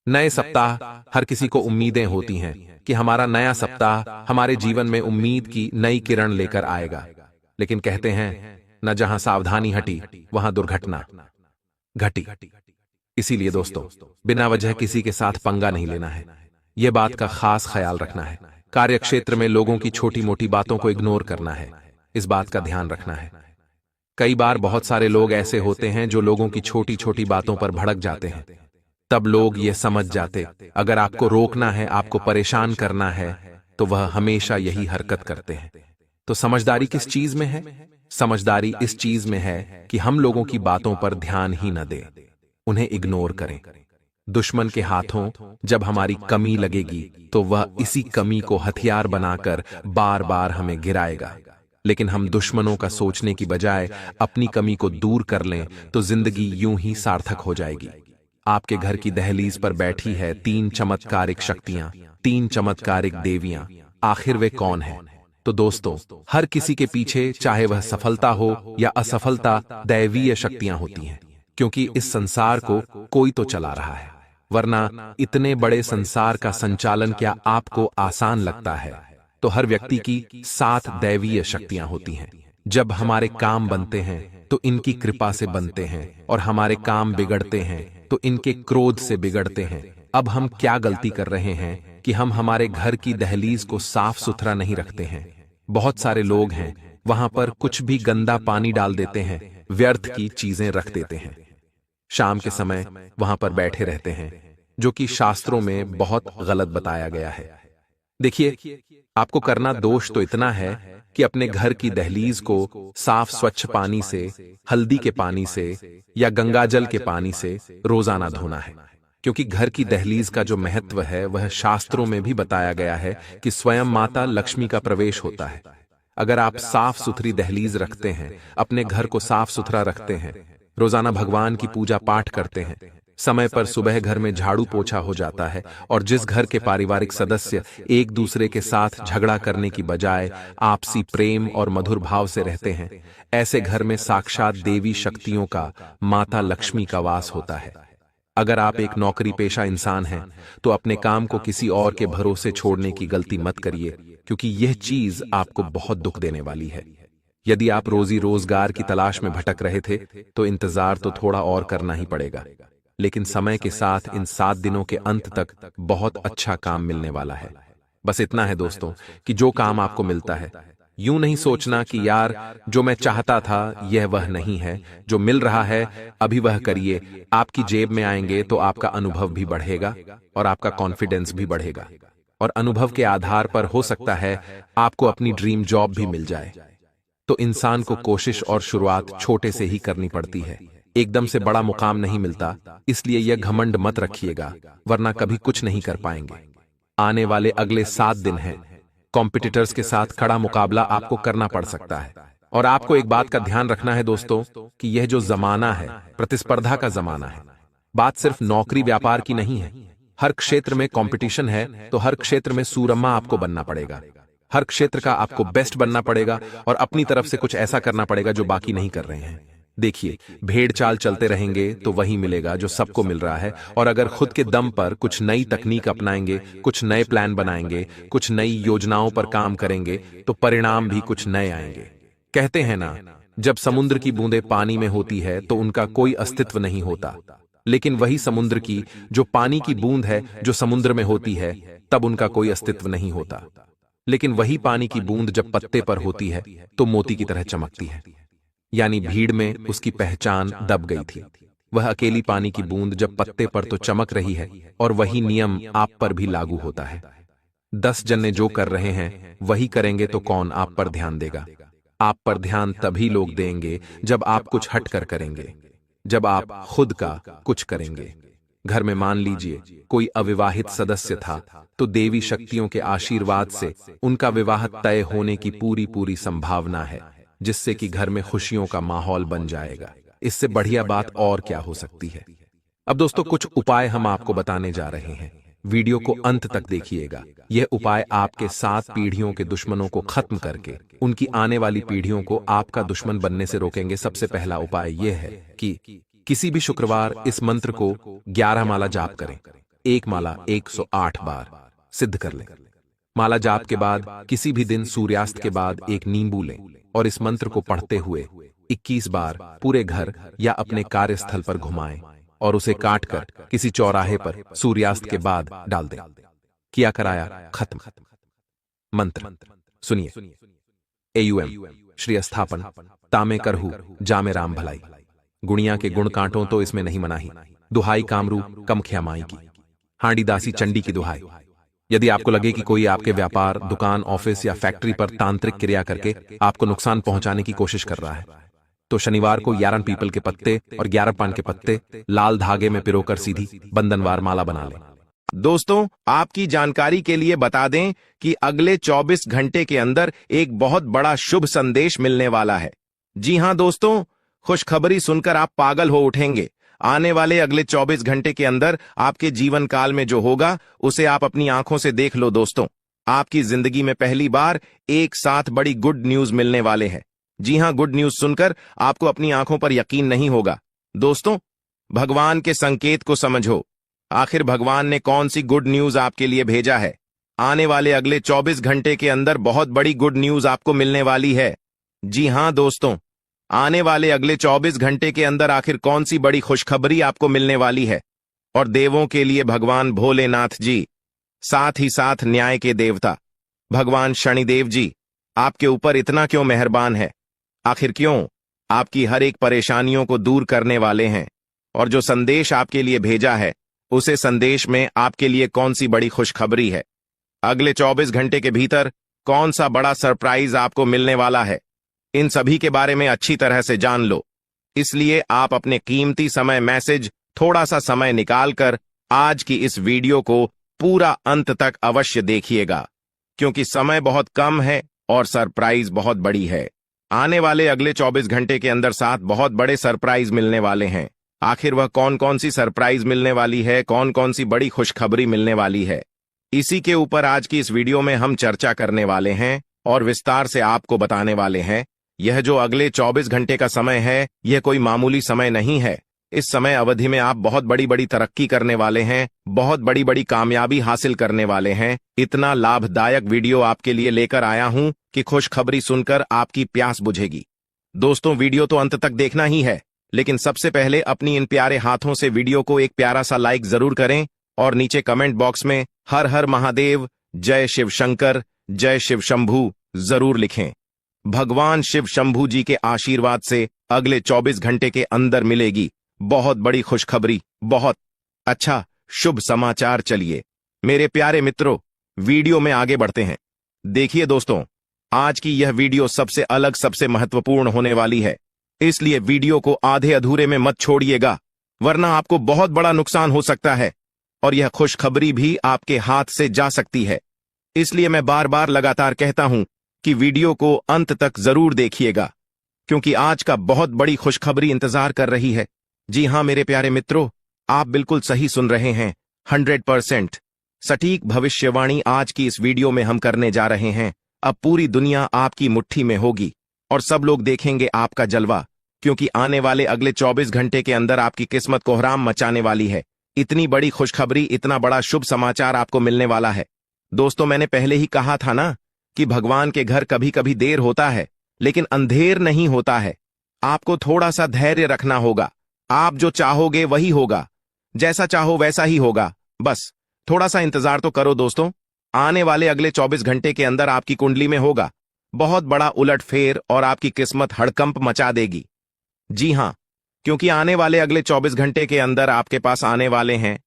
नए सप्ताह, हर किसी को उम्मीदें होती हैं कि हमारा नया सप्ताह हमारे जीवन में उम्मीद की नई किरण लेकर आएगा, लेकिन कहते हैं न जहां सावधानी हटी वहां दुर्घटना घटी। इसीलिए दोस्तों, बिना वजह किसी के साथ पंगा नहीं लेना है। यह बात का खास ख्याल रखना है। कार्यक्षेत्र में लोगों की छोटी मोटी बातों को इग्नोर करना है, इस बात का ध्यान रखना है। कई बार बहुत सारे लोग ऐसे होते हैं जो लोगों की छोटी छोटी बातों पर भड़क जाते हैं। तब लोग ये समझ जाते, अगर आपको रोकना है, आपको परेशान करना है, तो वह हमेशा यही हरकत करते हैं। तो समझदारी किस चीज में है? समझदारी इस चीज में है कि हम लोगों की बातों पर ध्यान ही न दें, उन्हें इग्नोर करें। दुश्मन के हाथों जब हमारी कमी लगेगी तो वह इसी कमी को हथियार बनाकर बार बार हमें गिराएगा, लेकिन हम दुश्मनों का सोचने की बजाय अपनी कमी को दूर कर लें तो जिंदगी यूं ही सार्थक हो जाएगी। आपके घर की दहलीज पर बैठी है 3 चमत्कारिक शक्तियां, 3 चमत्कारिक देवियां। आखिर वे कौन है? तो दोस्तों, हर किसी के पीछे, चाहे वह सफलता हो या असफलता, दैवीय शक्तियां होती हैं, क्योंकि इस संसार को कोई तो चला रहा है, वरना इतने बड़े संसार का संचालन क्या आपको आसान लगता है? तो हर व्यक्ति की 7 दैवीय शक्तियां होती हैं। जब हमारे काम बनते हैं तो इनकी कृपा से बनते हैं, और हमारे काम बिगड़ते हैं तो इनके क्रोध से बिगड़ते हैं। अब हम क्या गलती कर रहे हैं कि हम हमारे घर की दहलीज को साफ सुथरा नहीं रखते हैं। बहुत सारे लोग हैं, वहां पर कुछ भी गंदा पानी डाल देते हैं, व्यर्थ की चीजें रख देते हैं। शाम के समय वहां पर बैठे रहते हैं, जो कि शास्त्रों में बहुत गलत बताया गया है। देखिए, आपको करना दोष तो इतना है कि अपने घर की दहलीज को साफ स्वच्छ पानी से, हल्दी के पानी से या गंगाजल के पानी से रोजाना धोना है, क्योंकि घर की दहलीज का जो महत्व है वह शास्त्रों में भी बताया गया है कि स्वयं माता लक्ष्मी का प्रवेश होता है। अगर आप साफ सुथरी दहलीज रखते हैं, अपने घर को साफ सुथरा रखते हैं, रोजाना भगवान की पूजा पाठ करते हैं, समय पर सुबह घर में झाड़ू पोछा हो जाता है, और जिस घर के पारिवारिक सदस्य एक दूसरे के साथ झगड़ा करने की बजाय आपसी प्रेम और मधुर भाव से रहते हैं, ऐसे घर में साक्षात देवी शक्तियों का, माता लक्ष्मी का वास होता है। अगर आप एक नौकरी पेशा इंसान हैं तो अपने काम को किसी और के भरोसे छोड़ने की गलती मत करिए, क्योंकि यह चीज आपको बहुत दुख देने वाली है। यदि आप रोजी रोजगार की तलाश में भटक रहे थे तो इंतजार तो थोड़ा और करना ही पड़ेगा। लेकिन समय के साथ इन 7 दिनों के अंत तक बहुत अच्छा काम मिलने वाला है। बस इतना है दोस्तों कि जो काम आपको मिलता है, यूं नहीं सोचना कि यार जो मैं चाहता था यह वह नहीं है, जो मिल रहा है अभी वह करिए। आपकी जेब में आएंगे तो आपका अनुभव भी बढ़ेगा और आपका कॉन्फिडेंस भी बढ़ेगा, और अनुभव के आधार पर हो सकता है आपको अपनी ड्रीम जॉब भी मिल जाए। तो इंसान को कोशिश और शुरुआत छोटे से ही करनी पड़ती है, एकदम से बड़ा मुकाम नहीं मिलता, इसलिए यह घमंड मत रखिएगा, वरना कभी कुछ नहीं कर पाएंगे। आने वाले अगले 7 दिन हैं, कॉम्पिटिटर्स के साथ खड़ा मुकाबला आपको करना पड़ सकता है। और आपको एक बात का ध्यान रखना है दोस्तों कि यह जो जमाना है प्रतिस्पर्धा का जमाना है। बात सिर्फ नौकरी व्यापार की नहीं है, हर क्षेत्र में कंपटीशन है, तो हर क्षेत्र में सूरमा आपको बनना पड़ेगा। हर क्षेत्र का आपको बेस्ट बनना पड़ेगा और अपनी तरफ से कुछ ऐसा करना पड़ेगा जो बाकी नहीं कर रहे हैं। देखिए, भेड़ चाल चलते रहेंगे तो वही मिलेगा जो सबको मिल रहा है, और अगर खुद के दम पर कुछ नई तकनीक अपनाएंगे, कुछ नए प्लान बनाएंगे, कुछ नई योजनाओं पर काम करेंगे, तो परिणाम भी कुछ नए आएंगे। कहते हैं ना, जब समुद्र की बूंदें पानी में होती है तो उनका कोई अस्तित्व नहीं होता, लेकिन वही समुद्र की जो पानी की बूंद है जो समुद्र में होती है, तब उनका कोई अस्तित्व नहीं होता। लेकिन वही पानी की बूंद जब पत्ते पर होती है तो मोती की तरह चमकती है। यानी भीड़ में उसकी पहचान दब गई थी। वह अकेली पानी की बूंद जब पत्ते पर तो चमक रही है, और वही नियम आप पर भी लागू होता है। 10 जने जो कर रहे हैं वही करेंगे तो कौन आप पर ध्यान देगा? आप पर ध्यान तभी लोग देंगे जब आप कुछ हटकर करेंगे, जब आप खुद का कुछ करेंगे। घर में मान लीजिए कोई अविवाहित सदस्य था, तो देवी शक्तियों के आशीर्वाद से उनका विवाह तय होने की पूरी संभावना है, जिससे कि घर में खुशियों का माहौल बन जाएगा। इससे बढ़िया बात और क्या हो सकती है? अब दोस्तों, कुछ उपाय हम आपको बताने जा रहे हैं, वीडियो को अंत तक देखिएगा। यह उपाय आपके 7 पीढ़ियों के दुश्मनों को खत्म करके उनकी आने वाली पीढ़ियों को आपका दुश्मन बनने से रोकेंगे। सबसे पहला उपाय यह है कि किसी भी शुक्रवार इस मंत्र को 11 माला जाप करें। एक माला 108 बार सिद्ध कर लें। माला जाप के बाद किसी भी दिन सूर्यास्त के बाद एक नींबू लें और इस मंत्र को पढ़ते हुए 21 बार पूरे घर या अपने कार्यस्थल पर घुमाएं और उसे काटकर किसी चौराहे पर सूर्यास्त के बाद डाल दें। किया कराया खत्म। मंत्र सुनिए। AUM श्री स्थापन तामे करहु जामे राम भलाई। गुणिया के गुण कांटों तो इसमें नहीं मनाही। दुहाई कामरू कम ख्यामाई की। हांडी दासी चंडी की दुहाई। यदि आपको लगे कि कोई आपके व्यापार, दुकान, ऑफिस या फैक्ट्री पर तांत्रिक क्रिया करके आपको नुकसान पहुंचाने की कोशिश कर रहा है, तो शनिवार को 11 पीपल के पत्ते और 11 पान के पत्ते लाल धागे में पिरोकर सीधी बंधनवार माला बना लें। दोस्तों, आपकी जानकारी के लिए बता दें कि अगले 24 घंटे के अंदर एक बहुत बड़ा शुभ संदेश मिलने वाला है। जी हां दोस्तों, खुशखबरी सुनकर आप पागल हो उठेंगे। आने वाले अगले 24 घंटे के अंदर आपके जीवन काल में जो होगा उसे आप अपनी आंखों से देख लो। दोस्तों, आपकी जिंदगी में पहली बार एक साथ बड़ी गुड न्यूज मिलने वाले हैं। जी हां, गुड न्यूज सुनकर आपको अपनी आंखों पर यकीन नहीं होगा। दोस्तों, भगवान के संकेत को समझो। आखिर भगवान ने कौन सी गुड न्यूज आपके लिए भेजा है? आने वाले अगले 24 घंटे के अंदर बहुत बड़ी गुड न्यूज आपको मिलने वाली है। जी हां दोस्तों, आने वाले अगले 24 घंटे के अंदर आखिर कौन सी बड़ी खुशखबरी आपको मिलने वाली है? और देवों के लिए भगवान भोलेनाथ जी, साथ ही साथ न्याय के देवता भगवान शनिदेव जी आपके ऊपर इतना क्यों मेहरबान है? आखिर क्यों? आपकी हर एक परेशानियों को दूर करने वाले हैं। और जो संदेश आपके लिए भेजा है, उसे संदेश में आपके लिए कौन सी बड़ी खुशखबरी है? अगले 24 घंटे के भीतर कौन सा बड़ा सरप्राइज आपको मिलने वाला है? इन सभी के बारे में अच्छी तरह से जान लो। इसलिए आप अपने कीमती समय मैसेज थोड़ा सा समय निकालकर आज की इस वीडियो को पूरा अंत तक अवश्य देखिएगा, क्योंकि समय बहुत कम है और सरप्राइज बहुत बड़ी है। आने वाले अगले 24 घंटे के अंदर 7 बहुत बड़े सरप्राइज मिलने वाले हैं। आखिर वह कौन कौन सी सरप्राइज मिलने वाली है, कौन कौन सी बड़ी खुशखबरी मिलने वाली है, इसी के ऊपर आज की इस वीडियो में हम चर्चा करने वाले हैं और विस्तार से आपको बताने वाले हैं। यह जो अगले 24 घंटे का समय है, यह कोई मामूली समय नहीं है। इस समय अवधि में आप बहुत बड़ी बड़ी तरक्की करने वाले हैं, बहुत बड़ी बड़ी कामयाबी हासिल करने वाले हैं। इतना लाभदायक वीडियो आपके लिए लेकर आया हूं कि खुशखबरी सुनकर आपकी प्यास बुझेगी। दोस्तों, वीडियो तो अंत तक देखना ही है। लेकिन सबसे पहले अपनी इन प्यारे हाथों से वीडियो को एक प्यारा सा लाइक जरूर करें और नीचे कमेंट बॉक्स में हर हर महादेव, जय शिव शंकर, जय शिव शंभू जरूर लिखें। भगवान शिव शंभू जी के आशीर्वाद से अगले 24 घंटे के अंदर मिलेगी बहुत बड़ी खुशखबरी, बहुत अच्छा शुभ समाचार। चलिए मेरे प्यारे मित्रों, वीडियो में आगे बढ़ते हैं। देखिए दोस्तों, आज की यह वीडियो सबसे अलग, सबसे महत्वपूर्ण होने वाली है, इसलिए वीडियो को आधे अधूरे में मत छोड़िएगा, वरना आपको बहुत बड़ा नुकसान हो सकता है और यह खुशखबरी भी आपके हाथ से जा सकती है। इसलिए मैं बार बार लगातार कहता हूं कि वीडियो को अंत तक जरूर देखिएगा, क्योंकि आज का बहुत बड़ी खुशखबरी इंतजार कर रही है। जी हां मेरे प्यारे मित्रों, आप बिल्कुल सही सुन रहे हैं। 100% सटीक भविष्यवाणी आज की इस वीडियो में हम करने जा रहे हैं। अब पूरी दुनिया आपकी मुट्ठी में होगी और सब लोग देखेंगे आपका जलवा, क्योंकि आने वाले अगले 24 घंटे के अंदर आपकी किस्मत कोहराम मचाने वाली है। इतनी बड़ी खुशखबरी, इतना बड़ा शुभ समाचार आपको मिलने वाला है। दोस्तों, मैंने पहले ही कहा था ना कि भगवान के घर कभी कभी देर होता है, लेकिन अंधेर नहीं होता है। आपको थोड़ा सा धैर्य रखना होगा। आप जो चाहोगे वही होगा, जैसा चाहो वैसा ही होगा। बस थोड़ा सा इंतजार तो करो दोस्तों। आने वाले अगले 24 घंटे के अंदर आपकी कुंडली में होगा बहुत बड़ा उलटफेर और आपकी किस्मत हड़कंप मचा देगी। जी हां, क्योंकि आने वाले अगले 24 घंटे के अंदर आपके पास आने वाले हैं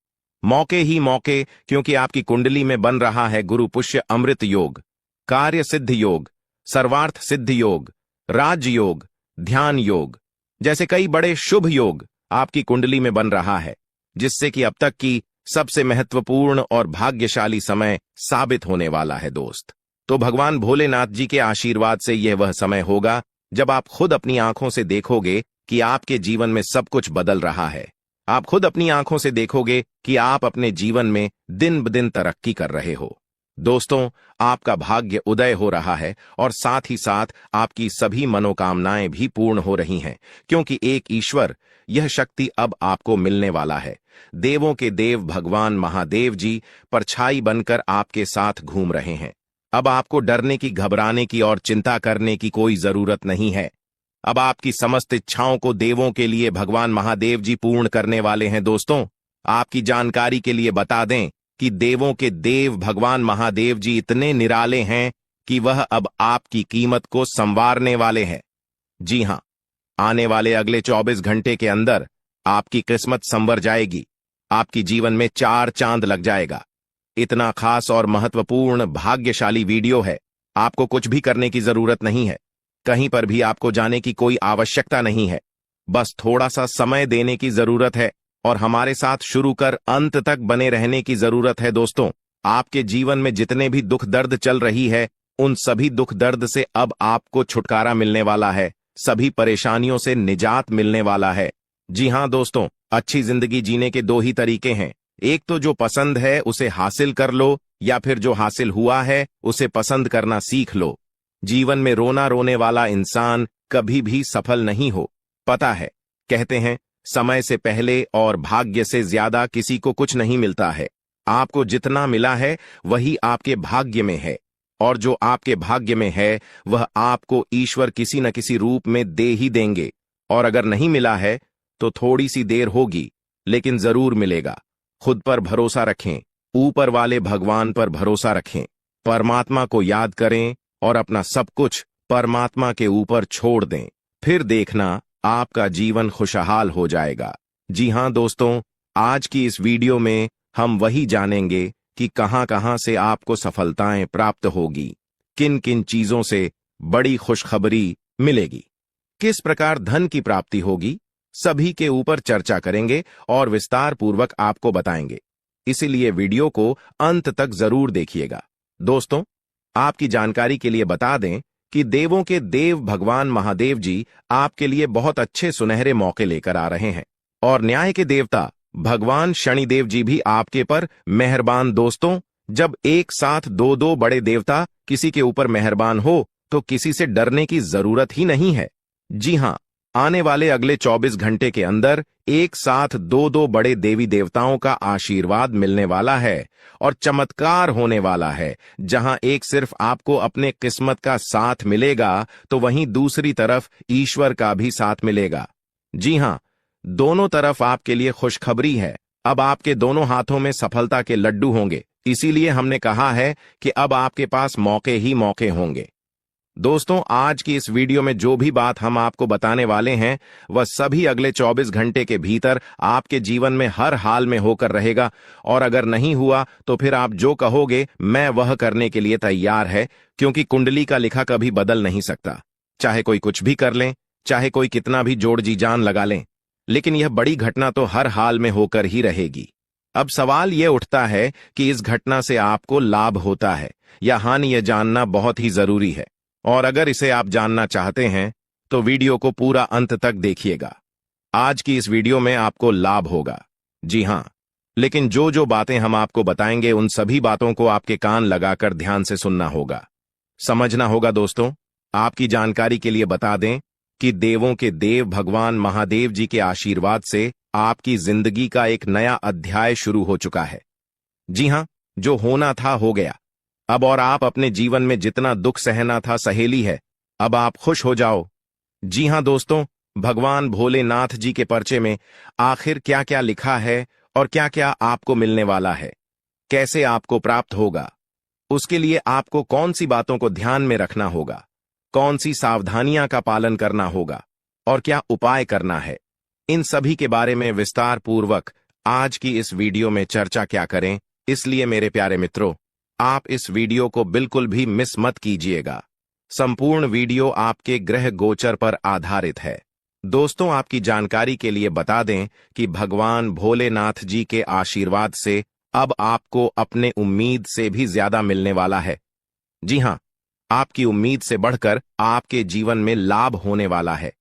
मौके ही मौके, क्योंकि आपकी कुंडली में बन रहा है गुरु पुष्य अमृत योग, कार्य सिद्ध योग, सर्वार्थ सिद्ध योग, राज योग, ध्यान योग जैसे कई बड़े शुभ योग आपकी कुंडली में बन रहा है, जिससे कि अब तक की सबसे महत्वपूर्ण और भाग्यशाली समय साबित होने वाला है दोस्त। तो भगवान भोलेनाथ जी के आशीर्वाद से यह वह समय होगा जब आप खुद अपनी आंखों से देखोगे कि आपके जीवन में सब कुछ बदल रहा है। आप खुद अपनी आंखों से देखोगे कि आप अपने जीवन में दिन ब दिन तरक्की कर रहे हो। दोस्तों, आपका भाग्य उदय हो रहा है और साथ ही साथ आपकी सभी मनोकामनाएं भी पूर्ण हो रही हैं, क्योंकि एक ईश्वर, यह शक्ति अब आपको मिलने वाला है। देवों के देव भगवान महादेव जी परछाई बनकर आपके साथ घूम रहे हैं। अब आपको डरने की, घबराने की और चिंता करने की कोई जरूरत नहीं है। अब आपकी समस्त इच्छाओं को देवों के लिए भगवान महादेव जी पूर्ण करने वाले हैं। दोस्तों, आपकी जानकारी के लिए बता दें कि देवों के देव भगवान महादेव जी इतने निराले हैं कि वह अब आपकी कीमत को संवारने वाले हैं। जी हां, आने वाले अगले 24 घंटे के अंदर आपकी किस्मत संवर जाएगी। आपकी जीवन में 4 चांद लग जाएगा। इतना खास और महत्वपूर्ण भाग्यशाली वीडियो है, आपको कुछ भी करने की जरूरत नहीं है। कहीं पर भी आपको जाने की कोई आवश्यकता नहीं है। बस थोड़ा सा समय देने की जरूरत है और हमारे साथ शुरू कर अंत तक बने रहने की जरूरत है। दोस्तों, आपके जीवन में जितने भी दुख दर्द चल रही है, उन सभी दुख दर्द से अब आपको छुटकारा मिलने वाला है, सभी परेशानियों से निजात मिलने वाला है। जी हां दोस्तों, अच्छी जिंदगी जीने के 2 ही तरीके हैं। एक तो जो पसंद है उसे हासिल कर लो, या फिर जो हासिल हुआ है उसे पसंद करना सीख लो। जीवन में रोना रोने वाला इंसान कभी भी सफल नहीं हो। पता है, कहते हैं समय से पहले और भाग्य से ज्यादा किसी को कुछ नहीं मिलता है। आपको जितना मिला है वही आपके भाग्य में है, और जो आपके भाग्य में है वह आपको ईश्वर किसी न किसी रूप में दे ही देंगे। और अगर नहीं मिला है तो थोड़ी सी देर होगी, लेकिन जरूर मिलेगा। खुद पर भरोसा रखें, ऊपर वाले भगवान पर भरोसा रखें, परमात्मा को याद करें और अपना सब कुछ परमात्मा के ऊपर छोड़ दें। फिर देखना आपका जीवन खुशहाल हो जाएगा। जी हां दोस्तों, आज की इस वीडियो में हम वही जानेंगे कि कहां कहां से आपको सफलताएं प्राप्त होगी, किन किन चीजों से बड़ी खुशखबरी मिलेगी, किस प्रकार धन की प्राप्ति होगी, सभी के ऊपर चर्चा करेंगे और विस्तार पूर्वक आपको बताएंगे। इसीलिए वीडियो को अंत तक जरूर देखिएगा। दोस्तों, आपकी जानकारी के लिए बता दें कि देवों के देव भगवान महादेव जी आपके लिए बहुत अच्छे सुनहरे मौके लेकर आ रहे हैं, और न्याय के देवता भगवान शनिदेव जी भी आपके पर मेहरबान। दोस्तों, जब एक साथ 2 बड़े देवता किसी के ऊपर मेहरबान हो तो किसी से डरने की जरूरत ही नहीं है। जी हां, आने वाले अगले 24 घंटे के अंदर एक साथ 2 बड़े देवी देवताओं का आशीर्वाद मिलने वाला है और चमत्कार होने वाला है। जहां एक सिर्फ आपको अपने किस्मत का साथ मिलेगा, तो वहीं दूसरी तरफ ईश्वर का भी साथ मिलेगा। जी हाँ, दोनों तरफ आपके लिए खुशखबरी है। अब आपके दोनों हाथों में सफलता के लड्डू होंगे। इसीलिए हमने कहा है कि अब आपके पास मौके ही मौके होंगे। दोस्तों, आज की इस वीडियो में जो भी बात हम आपको बताने वाले हैं वह सभी अगले 24 घंटे के भीतर आपके जीवन में हर हाल में होकर रहेगा। और अगर नहीं हुआ तो फिर आप जो कहोगे मैं वह करने के लिए तैयार है, क्योंकि कुंडली का लिखा कभी बदल नहीं सकता। चाहे कोई कुछ भी कर लें, चाहे कोई कितना भी जोड़ जी जान लगा लें, लेकिन यह बड़ी घटना तो हर हाल में होकर ही रहेगी। अब सवाल यह उठता है कि इस घटना से आपको लाभ होता है या हानि, यह जानना बहुत ही जरूरी है। और अगर इसे आप जानना चाहते हैं तो वीडियो को पूरा अंत तक देखिएगा। आज की इस वीडियो में आपको लाभ होगा। जी हां, लेकिन जो जो बातें हम आपको बताएंगे उन सभी बातों को आपके कान लगाकर ध्यान से सुनना होगा, समझना होगा। दोस्तों, आपकी जानकारी के लिए बता दें कि देवों के देव भगवान महादेव जी के आशीर्वाद से आपकी जिंदगी का एक नया अध्याय शुरू हो चुका है। जी हां, जो होना था हो गया। अब और आप अपने जीवन में जितना दुख सहना था सहेली है। अब आप खुश हो जाओ। जी हां दोस्तों, भगवान भोलेनाथ जी के पर्चे में आखिर क्या क्या लिखा है और क्या क्या आपको मिलने वाला है, कैसे आपको प्राप्त होगा, उसके लिए आपको कौन सी बातों को ध्यान में रखना होगा, कौन सी सावधानियां का पालन करना होगा और क्या उपाय करना है, इन सभी के बारे में विस्तार पूर्वक आज की इस वीडियो में चर्चा क्या करें। इसलिए मेरे प्यारे मित्रों, आप इस वीडियो को बिल्कुल भी मिस मत कीजिएगा। संपूर्ण वीडियो आपके ग्रह गोचर पर आधारित है। दोस्तों, आपकी जानकारी के लिए बता दें कि भगवान भोलेनाथ जी के आशीर्वाद से अब आपको अपने उम्मीद से भी ज्यादा मिलने वाला है। जी हां, आपकी उम्मीद से बढ़कर आपके जीवन में लाभ होने वाला है।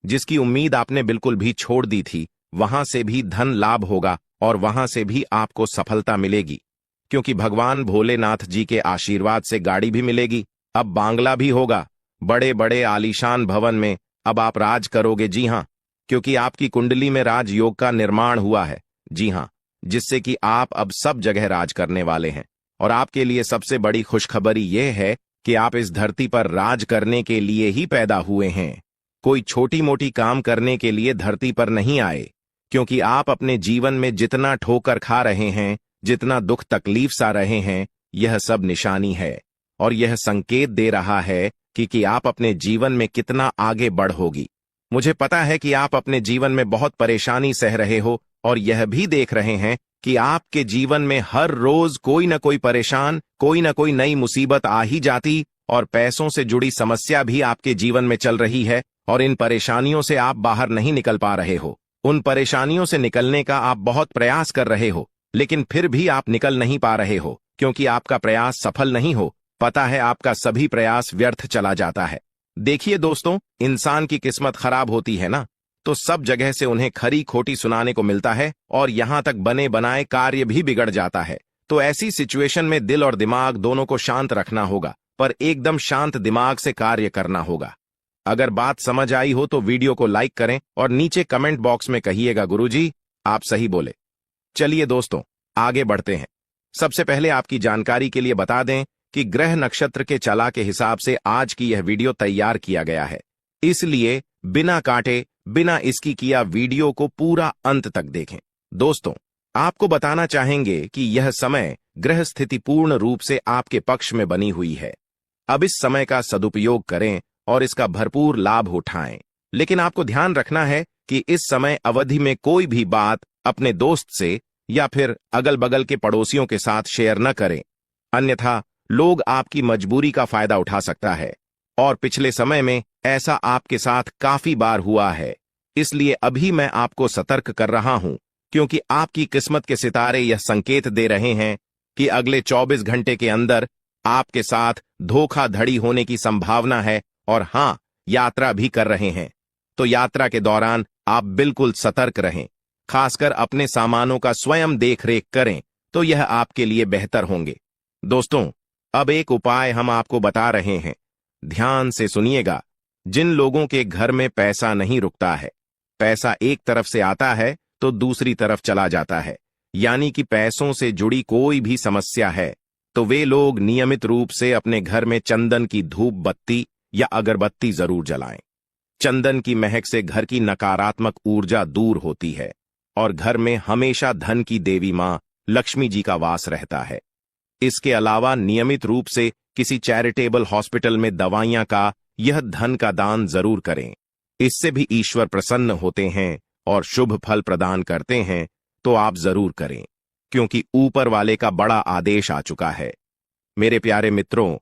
जिसकी उम्मीद आपने बिल्कुल भी छोड़ दी थी, वहां से भी धन लाभ होगा और वहां से भी आपको सफलता मिलेगी, क्योंकि भगवान भोलेनाथ जी के आशीर्वाद से गाड़ी भी मिलेगी। अब बांग्ला भी होगा। बड़े बड़े आलीशान भवन में अब आप राज करोगे। जी हां, क्योंकि आपकी कुंडली में राजयोग का निर्माण हुआ है। जी हां, जिससे कि आप अब सब जगह राज करने वाले हैं। और आपके लिए सबसे बड़ी खुशखबरी यह है कि आप इस धरती पर राज करने के लिए ही पैदा हुए हैं। कोई छोटी मोटी काम करने के लिए धरती पर नहीं आए, क्योंकि आप अपने जीवन में जितना ठोकर खा रहे हैं, जितना दुख तकलीफ सा रहे हैं, यह सब निशानी है और यह संकेत दे रहा है कि आप अपने जीवन में कितना आगे बढ़ोगी। मुझे पता है कि आप अपने जीवन में बहुत परेशानी सह रहे हो और यह भी देख रहे हैं कि आपके जीवन में हर रोज कोई न कोई परेशान, कोई न कोई नई मुसीबत आ ही जाती और पैसों से जुड़ी समस्या भी आपके जीवन में चल रही है और इन परेशानियों से आप बाहर नहीं निकल पा रहे हो। उन परेशानियों से निकलने का आप बहुत प्रयास कर रहे हो, लेकिन फिर भी आप निकल नहीं पा रहे हो, क्योंकि आपका प्रयास सफल नहीं हो। पता है, आपका सभी प्रयास व्यर्थ चला जाता है। देखिए दोस्तों, इंसान की किस्मत खराब होती है ना, तो सब जगह से उन्हें खरी खोटी सुनाने को मिलता है और यहां तक बने बनाए कार्य भी बिगड़ जाता है। तो ऐसी सिचुएशन में दिल और दिमाग दोनों को शांत रखना होगा, पर एकदम शांत दिमाग से कार्य करना होगा। अगर बात समझ आई हो तो वीडियो को लाइक करें और नीचे कमेंट बॉक्स में कहिएगा गुरुजी आप सही बोले। चलिए दोस्तों, आगे बढ़ते हैं। सबसे पहले आपकी जानकारी के लिए बता दें कि ग्रह नक्षत्र के चला के हिसाब से आज की यह वीडियो तैयार किया गया है, इसलिए बिना काटे बिना इसकी किया वीडियो को पूरा अंत तक देखें। दोस्तों, आपको बताना चाहेंगे कि यह समय ग्रह स्थिति पूर्ण रूप से आपके पक्ष में बनी हुई है। अब इस समय का सदुपयोग करें और इसका भरपूर लाभ उठाएं। लेकिन आपको ध्यान रखना है कि इस समय अवधि में कोई भी बात अपने दोस्त से या फिर अगल बगल के पड़ोसियों के साथ शेयर न करें, अन्यथा लोग आपकी मजबूरी का फायदा उठा सकता है। और पिछले समय में ऐसा आपके साथ काफी बार हुआ है, इसलिए अभी मैं आपको सतर्क कर रहा हूं, क्योंकि आपकी किस्मत के सितारे यह संकेत दे रहे हैं कि अगले 24 घंटे के अंदर आपके साथ धोखाधड़ी होने की संभावना है। और हां, यात्रा भी कर रहे हैं, तो यात्रा के दौरान आप बिल्कुल सतर्क रहें। खासकर अपने सामानों का स्वयं देखरेख करें, तो यह आपके लिए बेहतर होंगे। दोस्तों, अब एक उपाय हम आपको बता रहे हैं, ध्यान से सुनिएगा। जिन लोगों के घर में पैसा नहीं रुकता है, पैसा एक तरफ से आता है तो दूसरी तरफ चला जाता है, यानी कि पैसों से जुड़ी कोई भी समस्या है, तो वे लोग नियमित रूप से अपने घर में चंदन की धूप बत्ती या अगरबत्ती जरूर जलाएं। चंदन की महक से घर की नकारात्मक ऊर्जा दूर होती है और घर में हमेशा धन की देवी मां लक्ष्मी जी का वास रहता है। इसके अलावा नियमित रूप से किसी चैरिटेबल हॉस्पिटल में दवाइयां का यह धन का दान जरूर करें। इससे भी ईश्वर प्रसन्न होते हैं और शुभ फल प्रदान करते हैं, तो आप जरूर करें, क्योंकि ऊपर वाले का बड़ा आदेश आ चुका है। मेरे प्यारे मित्रों,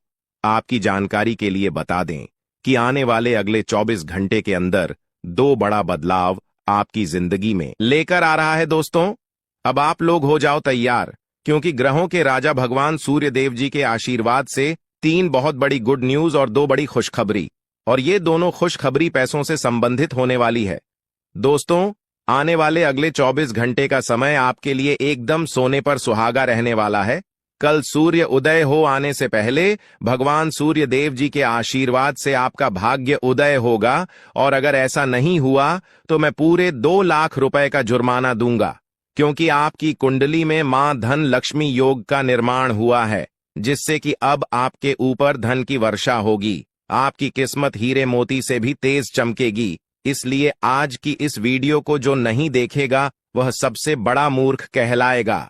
आपकी जानकारी के लिए बता दें कि आने वाले अगले 24 घंटे के अंदर 2 बड़ा बदलाव आपकी जिंदगी में लेकर आ रहा है। दोस्तों, अब आप लोग हो जाओ तैयार, क्योंकि ग्रहों के राजा भगवान सूर्य देव जी के आशीर्वाद से 3 बहुत बड़ी गुड न्यूज और 2 बड़ी खुशखबरी, और ये दोनों खुशखबरी पैसों से संबंधित होने वाली है। दोस्तों, आने वाले अगले 24 घंटे का समय आपके लिए एकदम सोने पर सुहागा रहने वाला है। कल सूर्य उदय हो आने से पहले भगवान सूर्य देव जी के आशीर्वाद से आपका भाग्य उदय होगा, और अगर ऐसा नहीं हुआ तो मैं पूरे 2 लाख रुपए का जुर्माना दूंगा, क्योंकि आपकी कुंडली में मां धन लक्ष्मी योग का निर्माण हुआ है, जिससे कि अब आपके ऊपर धन की वर्षा होगी। आपकी किस्मत हीरे मोती से भी तेज चमकेगी। इसलिए आज की इस वीडियो को जो नहीं देखेगा वह सबसे बड़ा मूर्ख कहलाएगा।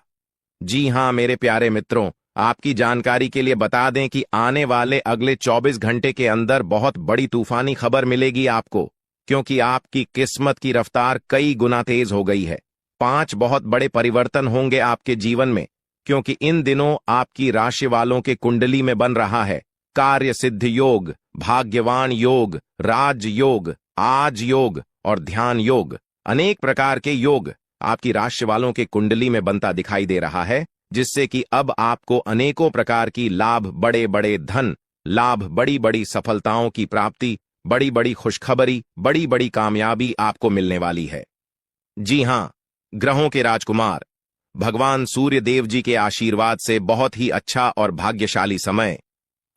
जी हां मेरे प्यारे मित्रों, आपकी जानकारी के लिए बता दें कि आने वाले अगले 24 घंटे के अंदर बहुत बड़ी तूफानी खबर मिलेगी आपको, क्योंकि आपकी किस्मत की रफ्तार कई गुना तेज हो गई है। 5 बहुत बड़े परिवर्तन होंगे आपके जीवन में, क्योंकि इन दिनों आपकी राशि वालों के कुंडली में बन रहा है कार्य सिद्ध योग, भाग्यवान योग, राज योग, आज योग और ध्यान योग। अनेक प्रकार के योग आपकी राशि वालों के कुंडली में बनता दिखाई दे रहा है, जिससे कि अब आपको अनेकों प्रकार की लाभ, बड़े बड़े धन लाभ, बड़ी बड़ी सफलताओं की प्राप्ति, बड़ी बड़ी खुशखबरी, बड़ी बड़ी कामयाबी आपको मिलने वाली है। जी हां, ग्रहों के राजकुमार भगवान सूर्य देव जी के आशीर्वाद से बहुत ही अच्छा और भाग्यशाली समय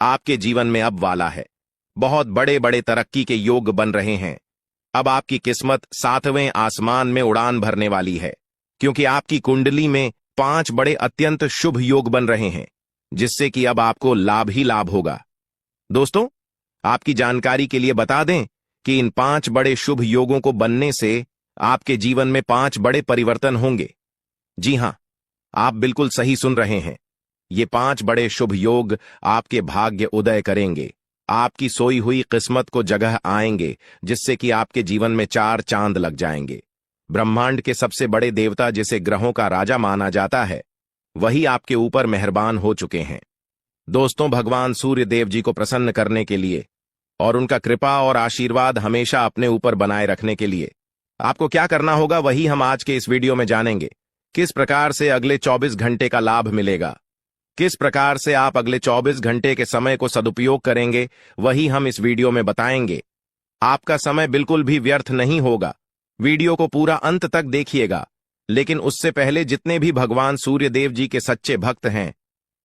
आपके जीवन में अब वाला है। बहुत बड़े बड़े तरक्की के योग बन रहे हैं। अब आपकी किस्मत 7वें आसमान में उड़ान भरने वाली है, क्योंकि आपकी कुंडली में 5 बड़े अत्यंत शुभ योग बन रहे हैं, जिससे कि अब आपको लाभ ही लाभ होगा। दोस्तों, आपकी जानकारी के लिए बता दें कि इन 5 बड़े शुभ योगों को बनने से आपके जीवन में 5 बड़े परिवर्तन होंगे। जी हां, आप बिल्कुल सही सुन रहे हैं। ये 5 बड़े शुभ योग आपके भाग्य उदय करेंगे, आपकी सोई हुई किस्मत को जगह आएंगे, जिससे कि आपके जीवन में 4 चांद लग जाएंगे। ब्रह्मांड के सबसे बड़े देवता, जिसे ग्रहों का राजा माना जाता है, वही आपके ऊपर मेहरबान हो चुके हैं। दोस्तों, भगवान सूर्य देव जी को प्रसन्न करने के लिए और उनका कृपा और आशीर्वाद हमेशा अपने ऊपर बनाए रखने के लिए आपको क्या करना होगा, वही हम आज के इस वीडियो में जानेंगे। किस प्रकार से अगले 24 घंटे का लाभ मिलेगा, किस प्रकार से आप अगले 24 घंटे के समय को सदुपयोग करेंगे, वही हम इस वीडियो में बताएंगे। आपका समय बिल्कुल भी व्यर्थ नहीं होगा। वीडियो को पूरा अंत तक देखिएगा, लेकिन उससे पहले जितने भी भगवान सूर्य देव जी के सच्चे भक्त हैं,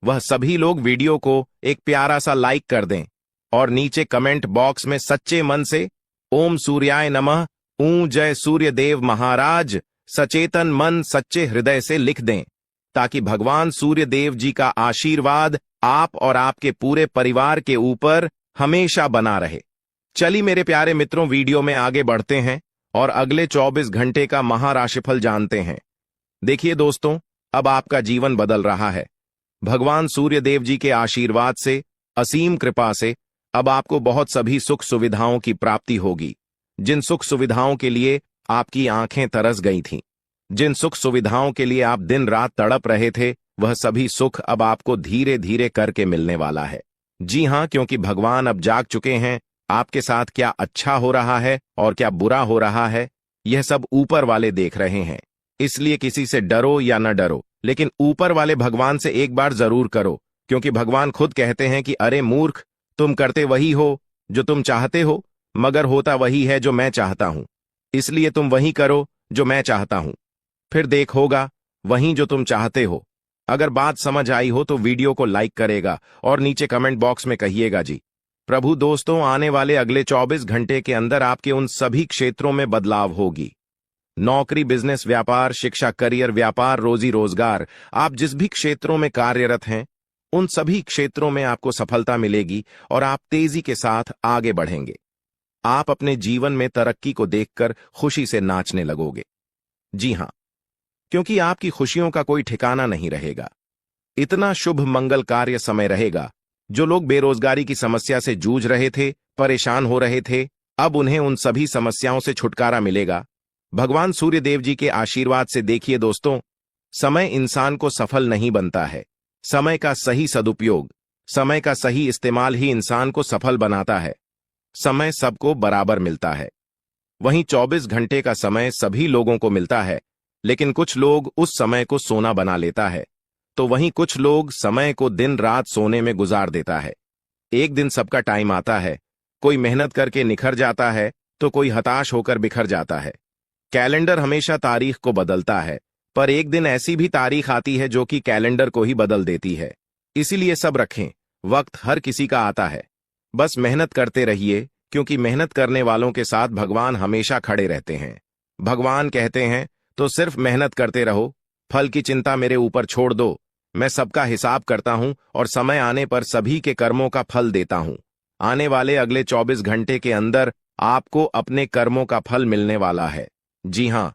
वह सभी लोग वीडियो को एक प्यारा सा लाइक कर दें और नीचे कमेंट बॉक्स में सच्चे मन से ओम सूर्याय नमः, ऊं जय सूर्य देव महाराज, सचेतन मन सच्चे हृदय से लिख दें, ताकि भगवान सूर्य देव जी का आशीर्वाद आप और आपके पूरे परिवार के ऊपर हमेशा बना रहे। चलिए मेरे प्यारे मित्रों, वीडियो में आगे बढ़ते हैं और अगले 24 घंटे का महाराशिफल जानते हैं। देखिए दोस्तों, अब आपका जीवन बदल रहा है। भगवान सूर्य देव जी के आशीर्वाद से, असीम कृपा से अब आपको बहुत सभी सुख सुविधाओं की प्राप्ति होगी। जिन सुख सुविधाओं के लिए आपकी आंखें तरस गई थीं, जिन सुख सुविधाओं के लिए आप दिन रात तड़प रहे थे, वह सभी सुख अब आपको धीरे धीरे करके मिलने वाला है। जी हां, क्योंकि भगवान अब जाग चुके हैं। आपके साथ क्या अच्छा हो रहा है और क्या बुरा हो रहा है, यह सब ऊपर वाले देख रहे हैं। इसलिए किसी से डरो या न डरो, लेकिन ऊपर वाले भगवान से एक बार जरूर करो, क्योंकि भगवान खुद कहते हैं कि अरे मूर्ख, तुम करते वही हो जो तुम चाहते हो, मगर होता वही है जो मैं चाहता हूं। इसलिए तुम वही करो जो मैं चाहता हूं, फिर देख होगा वही जो तुम चाहते हो। अगर बात समझ आई हो तो वीडियो को लाइक करेगा और नीचे कमेंट बॉक्स में कहिएगा जी प्रभु। दोस्तों, आने वाले अगले 24 घंटे के अंदर आपके उन सभी क्षेत्रों में बदलाव होगी। नौकरी, बिजनेस, व्यापार, शिक्षा, करियर, व्यापार, रोजी रोजगार, आप जिस भी क्षेत्रों में कार्यरत हैं, उन सभी क्षेत्रों में आपको सफलता मिलेगी और आप तेजी के साथ आगे बढ़ेंगे। आप अपने जीवन में तरक्की को देखकर खुशी से नाचने लगोगे। जी हां, क्योंकि आपकी खुशियों का कोई ठिकाना नहीं रहेगा। इतना शुभ मंगल कार्य समय रहेगा। जो लोग बेरोजगारी की समस्या से जूझ रहे थे, परेशान हो रहे थे, अब उन्हें उन सभी समस्याओं से छुटकारा मिलेगा। भगवान सूर्यदेव जी के आशीर्वाद से। देखिए दोस्तों, समय इंसान को सफल नहीं बनता है। समय का सही सदुपयोग, समय का सही इस्तेमाल ही इंसान को सफल बनाता है। समय सबको बराबर मिलता है। वहीं 24 घंटे का समय सभी लोगों को मिलता है, लेकिन कुछ लोग उस समय को सोना बना लेता है, तो वहीं कुछ लोग समय को दिन रात सोने में गुजार देता है। एक दिन सबका टाइम आता है, कोई मेहनत करके निखर जाता है, तो कोई हताश होकर बिखर जाता है। कैलेंडर हमेशा तारीख को बदलता है, पर एक दिन ऐसी भी तारीख आती है जो कि कैलेंडर को ही बदल देती है। इसीलिए सब रखें, वक्त हर किसी का आता है। बस मेहनत करते रहिए, क्योंकि मेहनत करने वालों के साथ भगवान हमेशा खड़े रहते हैं। भगवान कहते हैं, तो सिर्फ मेहनत करते रहो, फल की चिंता मेरे ऊपर छोड़ दो। मैं सबका हिसाब करता हूं और समय आने पर सभी के कर्मों का फल देता हूं। आने वाले अगले 24 घंटे के अंदर आपको अपने कर्मों का फल मिलने वाला है। जी हां,